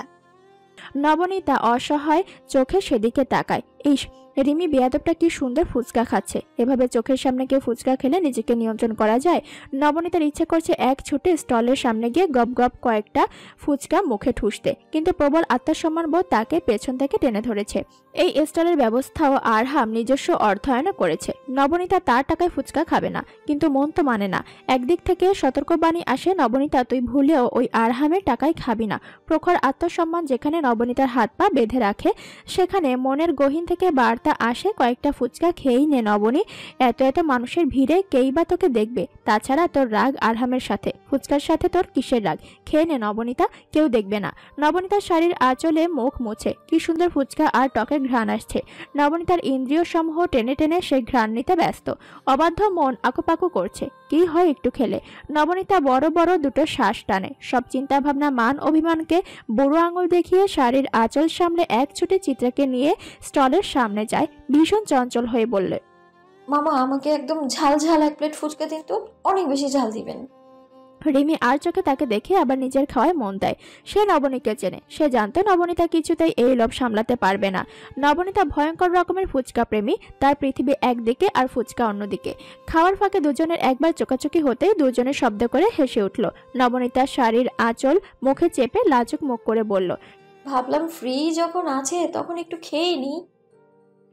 নবনীতা অসহায় চোখে সেদিকে তাকায়। ইস, রিমি বেয়াদবটা কি সুন্দর ফুচকা খাচ্ছে। এভাবে চোখের সামনে কেউ ফুচকা খেলে নিজেকে নিয়ন্ত্রণ করা যায়? নবনীতার ইচ্ছে করছে এক ছুটে স্টলের সামনে গিয়ে গপ গপ কয়েকটা ফুচকা মুখে ঠুসতে, কিন্তু প্রবল আত্মসম্মান বোধ তাকে পেছন থেকে টেনে ধরেছে। এই স্টলের ব্যবস্থাও আরহাম নিজস্ব অর্থায়নে করেছে। নবনীতা তার টাকায় ফুচকা খাবে না, কিন্তু মন তো মানে না। একদিক থেকে সতর্কবাণী আসে, নবনীতা তুই ভুলেও ওই আরহামের টাকায় খাবি না। প্রখর আত্মসম্মান যেখানে নবনীতার হাত পা বেঁধে রাখে, সেখানে মনের গহীন থেকে বার্তা আসে, কয়েকটা ফুচকা খেয়েই নে নবনী, এত এত মানুষের ভিড়ে কেই বা তোকে দেখবে, তাছাড়া তোর রাগ আরহামের সাথে, ফুচকার সাথে তোর কিসের রাগ? খেয়ে নে নবনীতা, কেউ দেখবে না। নবনীতার শাড়ির আঁচলে মুখ মুছে। কি সুন্দর ফুচকা আর টকের ঘ্রাণ আসছে। নবনীতার ইন্দ্রিয় সমূহ টেনে টেনে সে ঘ্রাণ নিতে ব্যস্ত। অবাধ্য মন আকুপাকু করছে। কি হয় একটু খেলে? নবনীতা বড় বড় দুটো শ্বাস টানে। সব চিন্তা ভাবনা মান অভিমানকে বুড়ো আঙুল দেখিয়ে শাড়ির আঁচল সামনে এক ছুটে চিত্রাকে নিয়ে স্টলের সামনে যায়। ভীষণ চঞ্চল হয়ে বললে, মামা আমাকে একদম ঝাল ঝাল 1 প্লেট ফুচকা দিন তো, অনেক বেশি ঝাল দিবেন। রিমি আর চোখে তাকে দেখে আবার নিজের খাওয়ায় মন দেয়। সে নবনীকে চেনে। সে জানতো নবনীতা কিছুতেই এই লোভ সামলাতে পারবে না। নবনীতা ভয়ঙ্কর রকমের ফুচকা প্রেমী। তার পৃথিবী একদিকে আর ফুচকা অন্যদিকে। খাওয়ার ফাঁকে দুজনের একবার চোকাচোকি হতেই দুজনে শব্দ করে হেসে উঠল। নবনীতা শাড়ির আঁচল মুখে চেপে লাজুক মুখ করে বলল, ভাবলাম ফ্রি যখন আছে তখন একটু খেয়ে নি।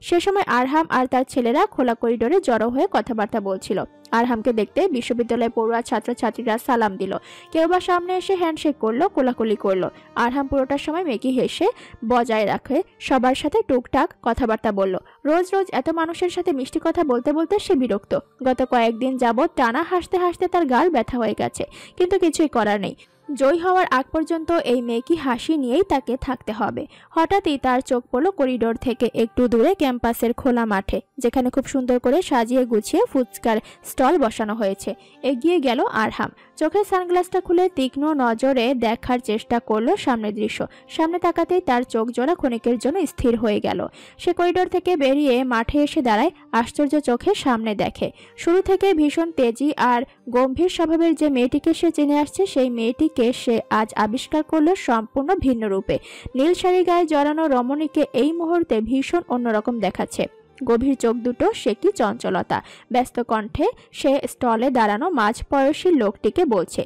সে সময় আরহাম আর তার ছেলেরা খোলা করিডোরে জড়ো হয়ে কথাবার্তা বলছিল। আরহামকে দেখতে বিশ্ববিদ্যালয়ে পড়ুয়া ছাত্রছাত্রীরা সালাম দিল। কেউ বা সামনে এসে হ্যান্ডশেক করলো, কোলাকুলি করলো। আরহাম পুরোটার সময় মেকি হেসে বজায় রাখে, সবার সাথে টুকটাক কথাবার্তা বলল। রোজ রোজ এত মানুষের সাথে মিষ্টি কথা বলতে বলতে সে বিরক্ত। গত কয়েকদিন যাবৎ টানা হাসতে হাসতে তার গাল ব্যথা হয়ে গেছে, কিন্তু কিছুই করার নেই। জয় হওয়ার আগ পর্যন্ত এই মেকি হাসি নিয়েই তাকে থাকতে হবে। হঠাৎই তার চোখ পড়ল করিডোর থেকে একটু দূরে ক্যাম্পাসের খোলা মাঠে, যেখানে খুব সুন্দর করে সাজিয়ে গুছিয়ে ফুচকার স্টল বসানো হয়েছে। এগিয়ে গেল আরহাম। চোখের সানগ্লাসটা খুলে তীক্ষ্ণ নজরে দেখার চেষ্টা করলো সামনের দৃশ্য। সামনে তাকাতেই তার চোখ জোড়া ক্ষণিকের জন্য স্থির হয়ে গেল। সে করিডোর থেকে বেরিয়ে মাঠে এসে দাঁড়ায়। আশ্চর্য চোখে সামনে দেখে। শুরু থেকে ভীষণ তেজি আর গম্ভীর স্বভাবের যে মেয়েটিকে সে চিনে আসছে, সেই মেয়েটিকে সে আজ আবিষ্কার করলো সম্পূর্ণ ভিন্ন রূপে। নীল শাড়ি গায়ে জড়ানো রমণীকে এই মুহূর্তে ভীষণ অন্যরকম দেখাচ্ছে। গভীর চোখ দুটো, সে কি চঞ্চলতা! ব্যস্ত কণ্ঠে সে স্টলে দাঁড়ানো মাঝবয়সী লোকটিকে বলছে,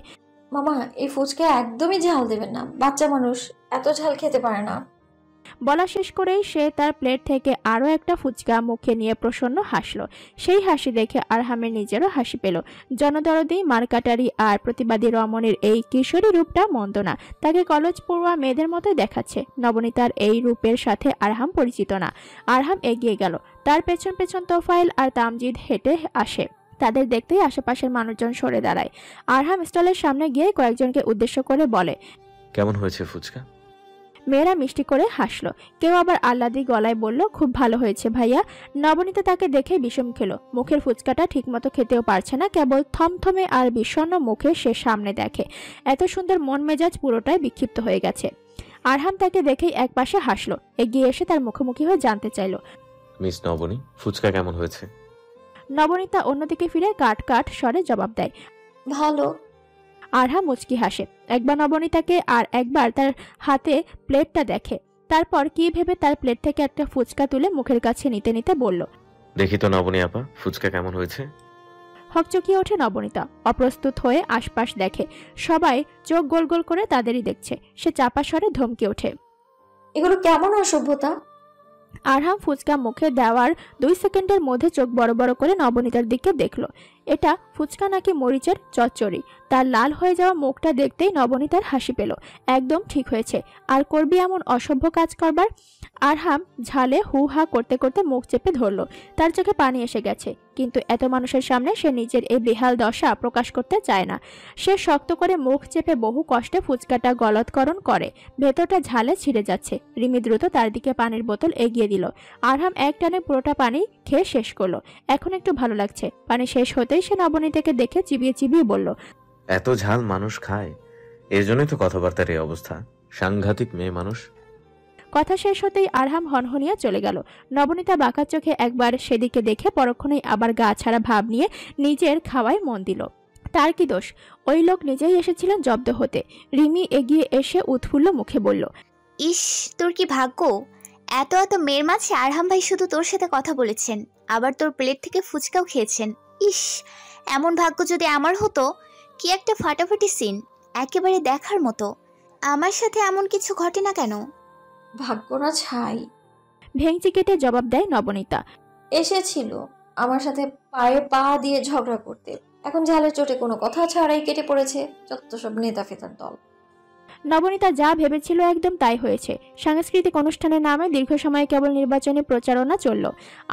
মামা এই ফুচকা একদমই ঝাল দেবেন না, বাচ্চা মানুষ এত ঝাল খেতে পারে না। বলা শেষ করেই সে তার প্লেট থেকে আরো একটা ফুচকা মুখে নিয়ে প্রসন্ন হাসল। সেই হাসি দেখে আরহামের নিজেরও হাসি পেল। জনদরদি, মারকাটারি আর প্রতিবাদী রমণীর এই কিশোরী রূপটা মন্দ না। তাকে কলেজ পড়ুয়া মেয়েদের মতোই দেখাচ্ছে। নবনীতার এই রূপের সাথে আরহাম পরিচিত না। আরহাম এগিয়ে গেল। তার পেছন পেছন তোফাইল আর তামজিদ হেঁটে আসে। তাদের দেখতেই আশেপাশের মানুষজন সরে দাঁড়ায়। আরহাম স্টলের সামনে গিয়ে কয়েকজনকে উদ্দেশ্য করে বলে, কেমন হয়েছে ফুচকা? মেয়েরা মিষ্টি করে হাসলো। কেউ আবার আহ্লাদি গলায় বলল, খুব ভালো হয়েছে ভাইয়া। নবনীতা তাকে দেখে বিষম খেলো। মুখের ফুচকাটা ঠিকমতো খেতেও পারছে না, কেবল থমথমে আর বিষণ্ণ মুখে সে সামনে দেখে। এত সুন্দর মন মেজাজ পুরোটাই বিক্ষিপ্ত হয়ে গেছে। আরহাম তাকে দেখেই একপাশে হাসলো। এগিয়ে এসে তার মুখোমুখি হয়ে জানতে চাইল, মিস নবনী, ফুচকা কেমন হয়েছে? নবনীতা অন্যদিকে ফিরে কাট কাট স্বরে জবাব দেয়, ভালো। আরহাম মুচকি হাসে। একবার নবনীতাকে আর একবার তার হাতে প্লেটটা দেখে। তারপর কি ভেবে তার প্লেট থেকে একটা ফুচকা তুলে মুখের কাছে নিতে নিতে বলল, দেখি তো নবনী আপা, ফুচকা কেমন হয়েছে? হকচকিয়ে ওঠে নবনীতা। অপ্রস্তুত হয়ে আশপাশ দেখে। সবাই চোখ গোল গোল করে তাদেরই দেখছে। সে চাপা স্বরে ধমকে ওঠে, এগুলো কেমন অসভ্যতা! আরহাম ফুচকা মুখে দেওয়ার 2 সেকেন্ডের মধ্যে চোখ বড় বড় করে নবনীতার দিকে দেখলো। এটা ফুচকা নাকি মরিচের চচ্চড়ি? তার লাল হয়ে যাওয়া মুখটা দেখতেই নবনীতার হাসি পেল। একদম ঠিক হয়েছে, আর করবি এমন অসভ্য কাজ করবার? আরহাম ঝালে হু হা করতে করতে মুখ চেপে ধরল। তার চোখে পানি এসে গেছে, কিন্তু এত মানুষের সামনে সে নিজের এই বেহাল দশা প্রকাশ করতে চায় না। সে শক্ত করে মুখ চেপে বহু কষ্টে ফুচকাটা গলৎকরণ করে। ভেতরটা ঝালে ছিঁড়ে যাচ্ছে। রিমি দ্রুত তার দিকে পানির বোতল এগিয়ে দিল। আরহাম এক টানে পুরোটা পানি খেয়ে শেষ করলো। এখন একটু ভালো লাগছে। পানি শেষ হতেই সে নবনীতাকে দেখে চিবিয়ে চিবিয়ে বলল, এত ঝাল মানুষ খায়? এর জন্যই তো কথাবার্তার এই অবস্থা। সাংঘাতিক মেয়ে মানুষ। কথা শেষ হতেই আরহাম হনহনিয়া চলে গেল। নবনীতা বাঁকা চোখে একবার সেদিকে দেখে পরক্ষণেই আবার গা ছাড়া ভাব নিয়ে নিজের খাওয়ায় মন দিল। তার কি দোষ? ওই লোক নিজেই এসেছিলেন জব্দ হতে। রিমি এগিয়ে এসে উৎফুল্ল মুখে বলল, ইস, তোর কি ভাগ্য! এত এত মেয়ের মাঝে আরহাম ভাই শুধু তোর সাথে কথা বলেছেন, আবার তোর প্লেট থেকে ফুচকাও খেয়েছেন। ইস, এমন ভাগ্য যদি আমার হতো! কি একটা ফাটাফাটি সিন, একেবারে দেখার মতো। আমার সাথে এমন কিছু ঘটে না কেন? ভাগ্য না ছাই, ভেঙচি কেটে জবাব দেয় নবনীতা। এসেছিল আমার সাথে পায়ে পা দিয়ে ঝগড়া করতে, এখন ঝালের চোটে কোনো কথা ছাড়াই কেটে পড়েছে। যত সব নেতা ফেতার দল। নবনীতা যা ভেবেছিল একদম তাই হয়েছে। সাংস্কৃতিক অনুষ্ঠানের নামে দীর্ঘ সময় কেবল নির্বাচনী প্রচারণা চলল।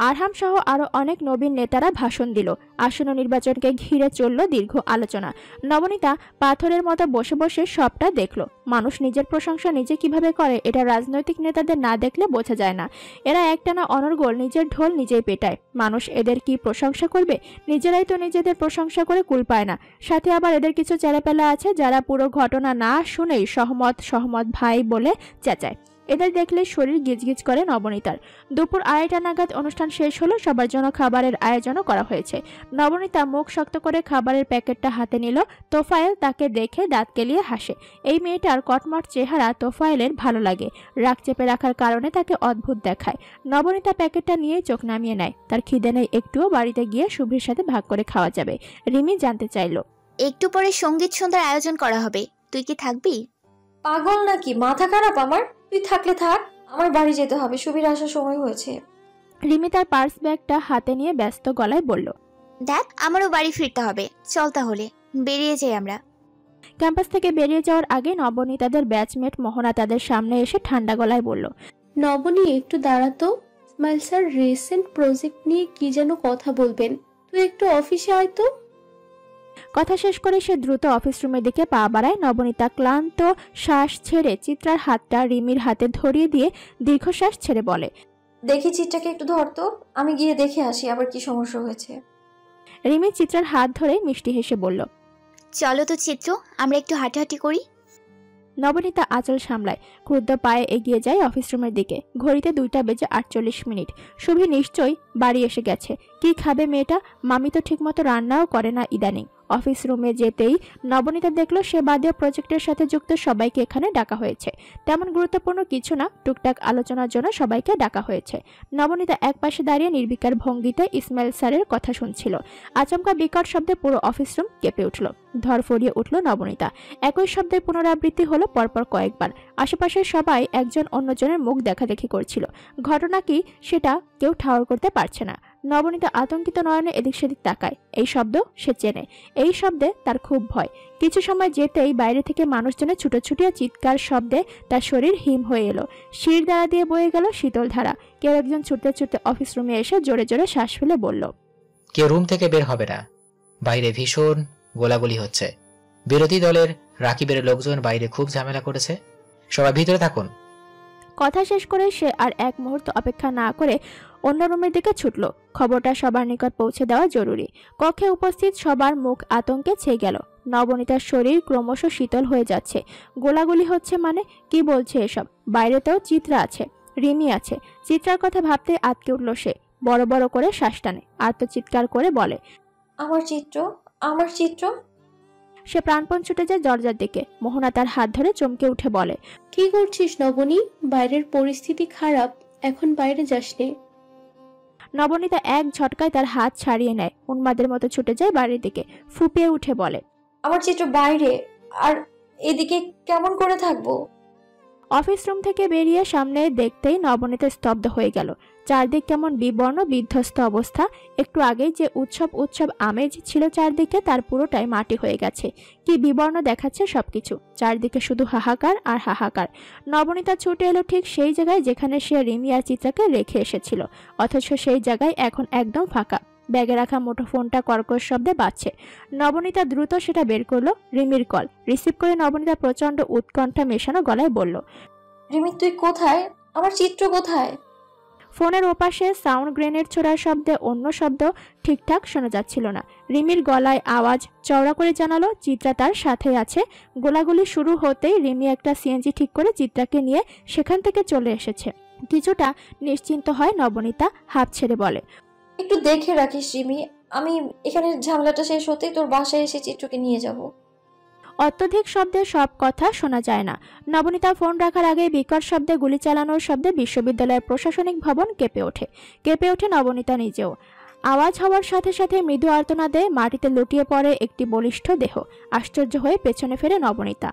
আরহাম সহ আরো অনেক নবীন নেতারা ভাষণ দিল। আসন্ন নির্বাচনকে ঘিরে চলল দীর্ঘ আলোচনা। নবনীতা পাথরের মতো বসে বসে সবটা দেখল। মানুষ নিজের প্রশংসা নিজে কিভাবে করে এটা রাজনৈতিক নেতাদের না দেখলে বোঝা যায় না। এরা একটানা অনর্গল নিজের ঢোল নিজেই পেটায়। মানুষ এদের কি প্রশংসা করবে? নিজেরাই তো নিজেদের প্রশংসা করে কুল পায় না। সাথে আবার এদের কিছু ছেলেপেলা আছে যারা পুরো ঘটনা না শুনেই সহমত সহমত ভাই বলে চেঁচায়। এদের দেখলে শরীর গিজগিজ করে নবনীতার। দুপুর 2:30 নাগাদ অনুষ্ঠান শেষ হলো। সবার জন্য খাবারের আয়োজনও করা হয়েছে। নবনীতা মুখ শক্ত করে খাবারের প্যাকেটটা হাতে নিল। তোফায়েল তাকে দেখে দাঁত কেলিয়ে হাসে। এই মেয়েটার কটমট চেহারা তোফায়েলের ভালো লাগে। রাগ চেপে রাখার কারণে তাকে অদ্ভুত দেখায়। নবনীতা প্যাকেটটা নিয়ে চোখ নামিয়ে নেয়। তার খিদে নেই একটুও। বাড়িতে গিয়ে শুভ্রির সাথে ভাগ করে খাওয়া যাবে। রিমি জানতে চাইল, একটু পরে সঙ্গীত সন্ধ্যার আয়োজন করা হবে, তুই কি থাকবি? পাগল নাকি? মাথা খারাপ আমার? তুই থাকলে থাক, আমার বাড়ি যেতে হবে, সুবীর আসার সময় হয়েছে। রিমি তার পার্স ব্যাগটা হাতে নিয়ে ব্যস্ত গলায় বলল, দেখ আমারও বাড়ি ফিরতে হবে, চল তাহলে বেরিয়ে যাই আমরা। ক্যাম্পাস থেকে বেরিয়ে যাওয়ার আগে নবনীতাদের ব্যাচমেট মোহনা তাদের সামনে এসে ঠান্ডা গলায় বলল, নবনী একটু দাঁড়াতো, ইসমাইল স্যার রিসেন্ট প্রজেক্ট নিয়ে কি যেন কথা বলবেন, তুই একটু অফিসে আয় তো। কথা শেষ করে সে দ্রুত অফিস রুমের দিকে পা বাড়ায়। নবনীতা ক্লান্ত শ্বাস ছেড়ে চিত্রার হাতটা রিমির হাতে ধরিয়ে দিয়ে দীর্ঘশ্বাস ছেড়ে বলে, দেখি চিত্রাকে একটু ধরতো, আমি গিয়ে দেখে আসি আবার কি সমস্যা হয়েছে। রিমি চিত্রার হাত ধরে মিষ্টি হেসে বলল, চলো তো চিত্র, আমরা একটু হাঁটাহাঁটি করি। নবনীতা আঁচল সামলায় ক্রুদ্ধ পায়ে এগিয়ে যায় অফিস রুমের দিকে। ঘড়িতে 2:48। শুভি নিশ্চয়ই বাড়ি এসে গেছে। কি খাবে মেয়েটা? মামি তো ঠিকমতো রান্নাও করে না ইদানিং। অফিস রুমে যেতেই নবনীতা দেখলো সে বাদে প্রজেক্টের সাথে যুক্ত সবাইকে এখানে ডাকা হয়েছে। তেমন গুরুত্বপূর্ণ কিছু না, টুকটাক আলোচনার জন্য সবাইকে ডাকা হয়েছে। নবনীতা একপাশে দাঁড়িয়ে নির্বিকার ভঙ্গিতে ইসমাইল স্যারের কথা শুনছিল। আচমকা বিকট শব্দে পুরো অফিস রুম কেঁপে উঠল। ধরফরিয়ে উঠল নবনীতা। একই শব্দের পুনরাবৃত্তি হলো পরপর কয়েকবার। আশেপাশের সবাই একজন অন্যজনের মুখ দেখাদেখি করছিল। ঘটনা কি সেটা কেউ ঠাউর করতে পারছে না। নবনীতা আতঙ্কিত নয়নে এদিক সেদিক তাকায়। এই শব্দ সে চেনে। এই শব্দে তার খুব ভয়। কিছু সময় যেতেই বাইরে থেকে মানুষজনের ছুটোছুটিয়া চিৎকার শব্দে তার শরীর হিম হয়ে এলো। শির দ্বারা দিয়ে বয়ে গেল শীতল ধারা। কেউ একজন ছুটতে ছুটতে অফিস রুমে এসে জোরে জোরে শ্বাস ফেলে বলল, কেউ রুম থেকে বের হবে না, বাইরে ভীষণ গোলাগুলি হচ্ছে। বিরোধী দলের রাকিবের লোকজন বাইরে খুব ঝামেলা করেছে, সবাই ভিতরে থাকুন। কথা শেষ করে সে আর এক মুহূর্ত অপেক্ষা না করে অন্য রুমের দিকে ছুটল। খবরটা সবার নিকট পৌঁছে দেওয়া জরুরি। কক্ষে উপস্থিত সবার মুখ আতঙ্কে ছেয়ে গেল। নবনীতার শরীর ক্রমশ শীতল হয়ে যাচ্ছে। গোলাগুলি হচ্ছে মানে? কি বলছে এসব? বাইরেতেও চিত্রা আছে, রিমি আছে। চিত্রার কথা ভাবতে আটকে উঠল সে। বড় বড় করে শ্বাস টানে, আত্মচিৎকার করে বলে, আমার চিত্র, আমার চিত্র। সে প্রাণপণ ছুটে যায় দরজার দিকে। মোহনা তার হাত ধরে চমকে উঠে বলে, কি করছিস নবনী? বাইরের পরিস্থিতি খারাপ, এখন বাইরে যাস নে। নবনীতা এক ঝটকায় তার হাত ছাড়িয়ে নেয়। উন্মাদের মতো ছুটে যায় বাড়ির দিকে। ফুপিয়ে উঠে বলে, আমার চিত্র বাইরে, আর এদিকে কেমন করে থাকবো? অফিস রুম থেকে বেরিয়ে সামনে দেখতেই নবনীতা স্তব্ধ হয়ে গেল। চারদিক কেমন বিবর্ণ বিধ্বস্ত অবস্থা। একটু আগেই যে উৎসব উৎসব আমেজ ছিল চারদিকে, তার পুরোটাই মাটি হয়ে গেছে। কি বিবর্ণ দেখাচ্ছে সবকিছু। চারদিকে শুধু হাহাকার আর হাহাকার। নবনীতা ছুটে এলো ঠিক সেই জায়গায় যেখানে সে রিমি আর চিত্রাকে রেখে এসেছিল। অথচ সেই জায়গায় এখন একদম ফাঁকা। ব্যাগে রাখা মুঠো ফোনটা কর্কশ শব্দে বাজছে। নবনীতা দ্রুত সেটা বের করলো। রিমির কল। রিসিভ করে নবনীতা প্রচন্ড উৎকণ্ঠা মেশানো গলায় বলল, রিমি তুই কোথায়? আমার চিত্র কোথায়? ফোনের ওপাশে সাউন্ড গ্রেনেড ছোড়ার শব্দে অন্য শব্দ ঠিকঠাক শোনা যাচ্ছিল না। রিমির গলায় আওয়াজ চওড়া করে জানালো চিত্রা তার সাথে আছে। গোলাগুলি শুরু হতেই রিমি একটা সিএনজি ঠিক করে চিত্রাকে নিয়ে সেখান থেকে চলে এসেছে। কিছুটা নিশ্চিন্ত হয় নবনীতা। হাত ছেড়ে বলে, একটু দেখে রাখিস রিমি, আমি এখানে ঝামেলাটা শেষ হতেই তোর বাসায় এসে চিত্রকে নিয়ে যাব। অত্যধিক শব্দে সব কথা শোনা যায় না। নবনীতা ফোন রাখার আগে বিকট শব্দে গুলি চালানোর শব্দে বিশ্ববিদ্যালয়ের প্রশাসনিক ভবন কেঁপে ওঠে। কেঁপে ওঠে নবনীতা নিজেও। আওয়াজ হওয়ার সাথে সাথে মৃদু আর্তনাদে মাটিতে লুটিয়ে পড়ে একটি বলিষ্ঠ দেহ। আশ্চর্য হয়ে পেছনে ফেরে নবনীতা।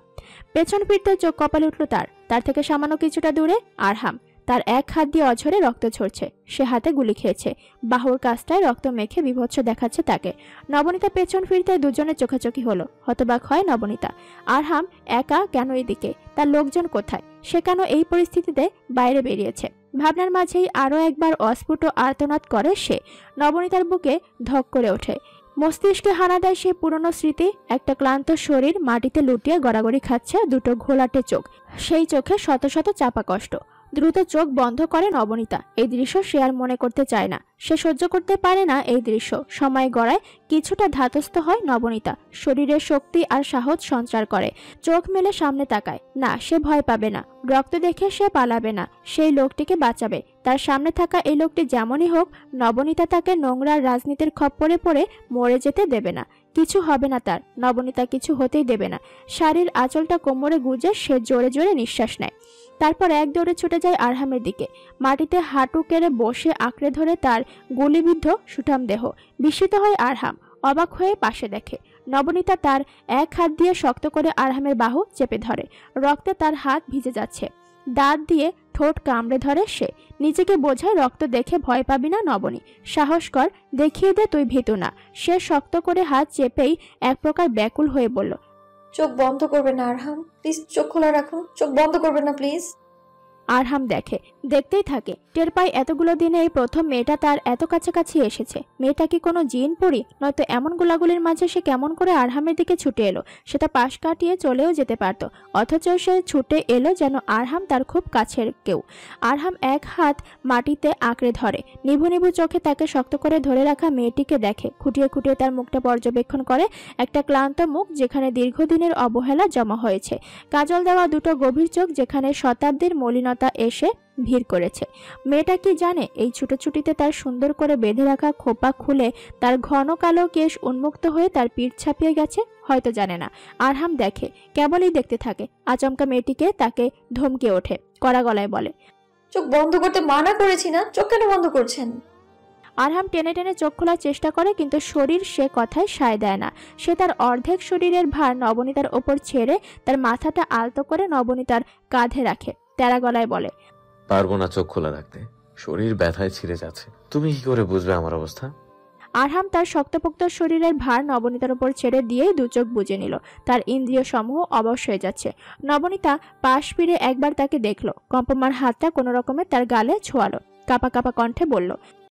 পেছন ফিরতে চোখ কপালে উঠল তার। তার থেকে সামান্য কিছুটা দূরে আরহাম। তার এক হাত দিয়ে অঝরে রক্ত ঝরছে, সে হাতে গুলি খেয়েছে। বাহুর কাছটায় রক্ত মেখে বিভৎস দেখাচ্ছে তাকে। নবনীতা পেছন ফিরতে দুজনের চোখাচোখি হলো। হতবাক হয় নবনীতা। আরহাম একা কেন এদিকে? তার লোকজন কোথায়? সে কেন এই পরিস্থিতিতে বাইরে বেরিয়েছে? ভাবনার মাঝেই আরো একবার অস্ফুট আর্তনাদ করে সে। নবনীতার বুকে ধক করে ওঠে, মস্তিষ্কে হানা দেয় সে পুরনো স্মৃতি। একটা ক্লান্ত শরীর মাটিতে লুটিয়ে গড়াগড়ি খাচ্ছে, দুটো ঘোলাটে চোখ, সেই চোখে শত শত চাপা কষ্ট। দ্রুত চোখ বন্ধ করে নবনীতা। এই দৃশ্য সে আর মনে করতে চায় না, সে সহ্য করতে পারে না এই দৃশ্য। সময় গড়ায় কিছুটা ধাতস্থ হয় নবনীতা, শরীরের শক্তি আর সাহস সঞ্চার করে। চোখ মেলে সামনে তাকায়। না, সে ভয় পাবে না, রক্ত দেখে সে পালাবে না, সেই লোকটিকে বাঁচাবে। তার সামনে থাকা এই লোকটি যেমনই হোক, নবনীতা তাকে নোংরা রাজনীতির খপ্পরে পড়ে মরে যেতে দেবে না। কিছু হবে না তার, নবনীতা কিছু হতেই দেবে না। শাড়ির আঁচলটা কোমরে গুজে সে জোরে জোরে নিঃশ্বাস নেয়। তারপর এক দৌড়ে ছুটে যায় আরহামের দিকে। মাটিতে হাঁটু কেড়ে বসে আঁকড়ে ধরে তার গুলিবিদ্ধ সুঠাম দেহ। বিস্মিত হয় আরহাম, অবাক হয়ে পাশে দেখে নবনীতা তার এক হাত দিয়ে শক্ত করে আরহামের বাহু চেপে ধরে। রক্তে তার হাত ভিজে যাচ্ছে। দাঁত দিয়ে ঠোঁট কামড়ে ধরে সে। নিজেকে বোঝায়, রক্ত দেখে ভয় পাবি না নবনী, সাহস কর, দেখিয়ে দে তুই ভীতু না। সে শক্ত করে হাত চেপেই এক প্রকার ব্যাকুল হয়ে বলল, চোখ বন্ধ করবেন না আরহাম, প্লিজ চোখ খোলা রাখুন, চোখ বন্ধ করবেন না প্লিজ। আরহাম দেখে, দেখতেই থাকে। টের পায় এতগুলো দিনে এই প্রথম মেয়েটা তার এত কাছাকাছি এসেছে। মেয়েটা কি কোনো জিন পরি? নয়তো এমন গোলাগুলির মাঝে সে কেমন করে আরহামের দিকে ছুটে এলো? সেটা পাশ কাটিয়ে চলেও যেতে পারত, অথচ সে ছুটে এলো যেন আরহাম তার খুব কাছের কেউ। আরহাম এক হাত মাটিতে আঁকড়ে ধরে, নিভু নিভু চোখে তাকে শক্ত করে ধরে রাখা মেয়েটিকে দেখে। খুঁটিয়ে খুঁটিয়ে তার মুখটা পর্যবেক্ষণ করে। একটা ক্লান্ত মুখ যেখানে দীর্ঘদিনের অবহেলা জমা হয়েছে, কাজল দেওয়া দুটো গভীর চোখ যেখানে শতাব্দীর মলিনতা এসে ভিড় করেছে। মেয়েটা কি জানে এই ছুটোছুটিতে তার সুন্দর করে বেঁধে রাখা খোপা খুলে তার ঘন কালো কেশ উন্মুক্ত হয়ে তার পিঠ ছাপিয়ে গেছে? হয়তো জানে না। আরহাম দেখে, কেবলই দেখতে থাকে। আচমকা মেয়েটিকে তাকে ধমকে ওঠে, কড়া গলায় বলে, চোখ বন্ধ করতে মানা করেছি না, চোখ কেন বন্ধ করছেন? আরহাম টেনে টেনে চোখ খোলার চেষ্টা করে, কিন্তু শরীর সে কথায় সায় দেয় না। সে তার অর্ধেক শরীরের ভার নবনীতার ওপর ছেড়ে তার মাথাটা আলতো করে নবনীতার কাঁধে রাখে। তেরা গলায় বলে, পারবো না চোখ খোলা রাখতে, শরীর ব্যথায় ছিঁড়ে যাচ্ছে। তুমি কি করে বুঝবে আমার অবস্থা? আরহাম তার শক্তপোক্ত শরীরের ভার নবনীতার উপর ছেড়ে দিয়েই দু চোখ বুজে নিল। তার ইন্দ্রিয় সমূহ অবশ হয়ে যাচ্ছে। নবনীতা পাশ ফিরে একবার তাকে দেখলো, কম্পমান হাতটা কোনো রকমে তার গালে ছোঁয়ালো। কাঁপা কাঁপা কণ্ঠে বলল,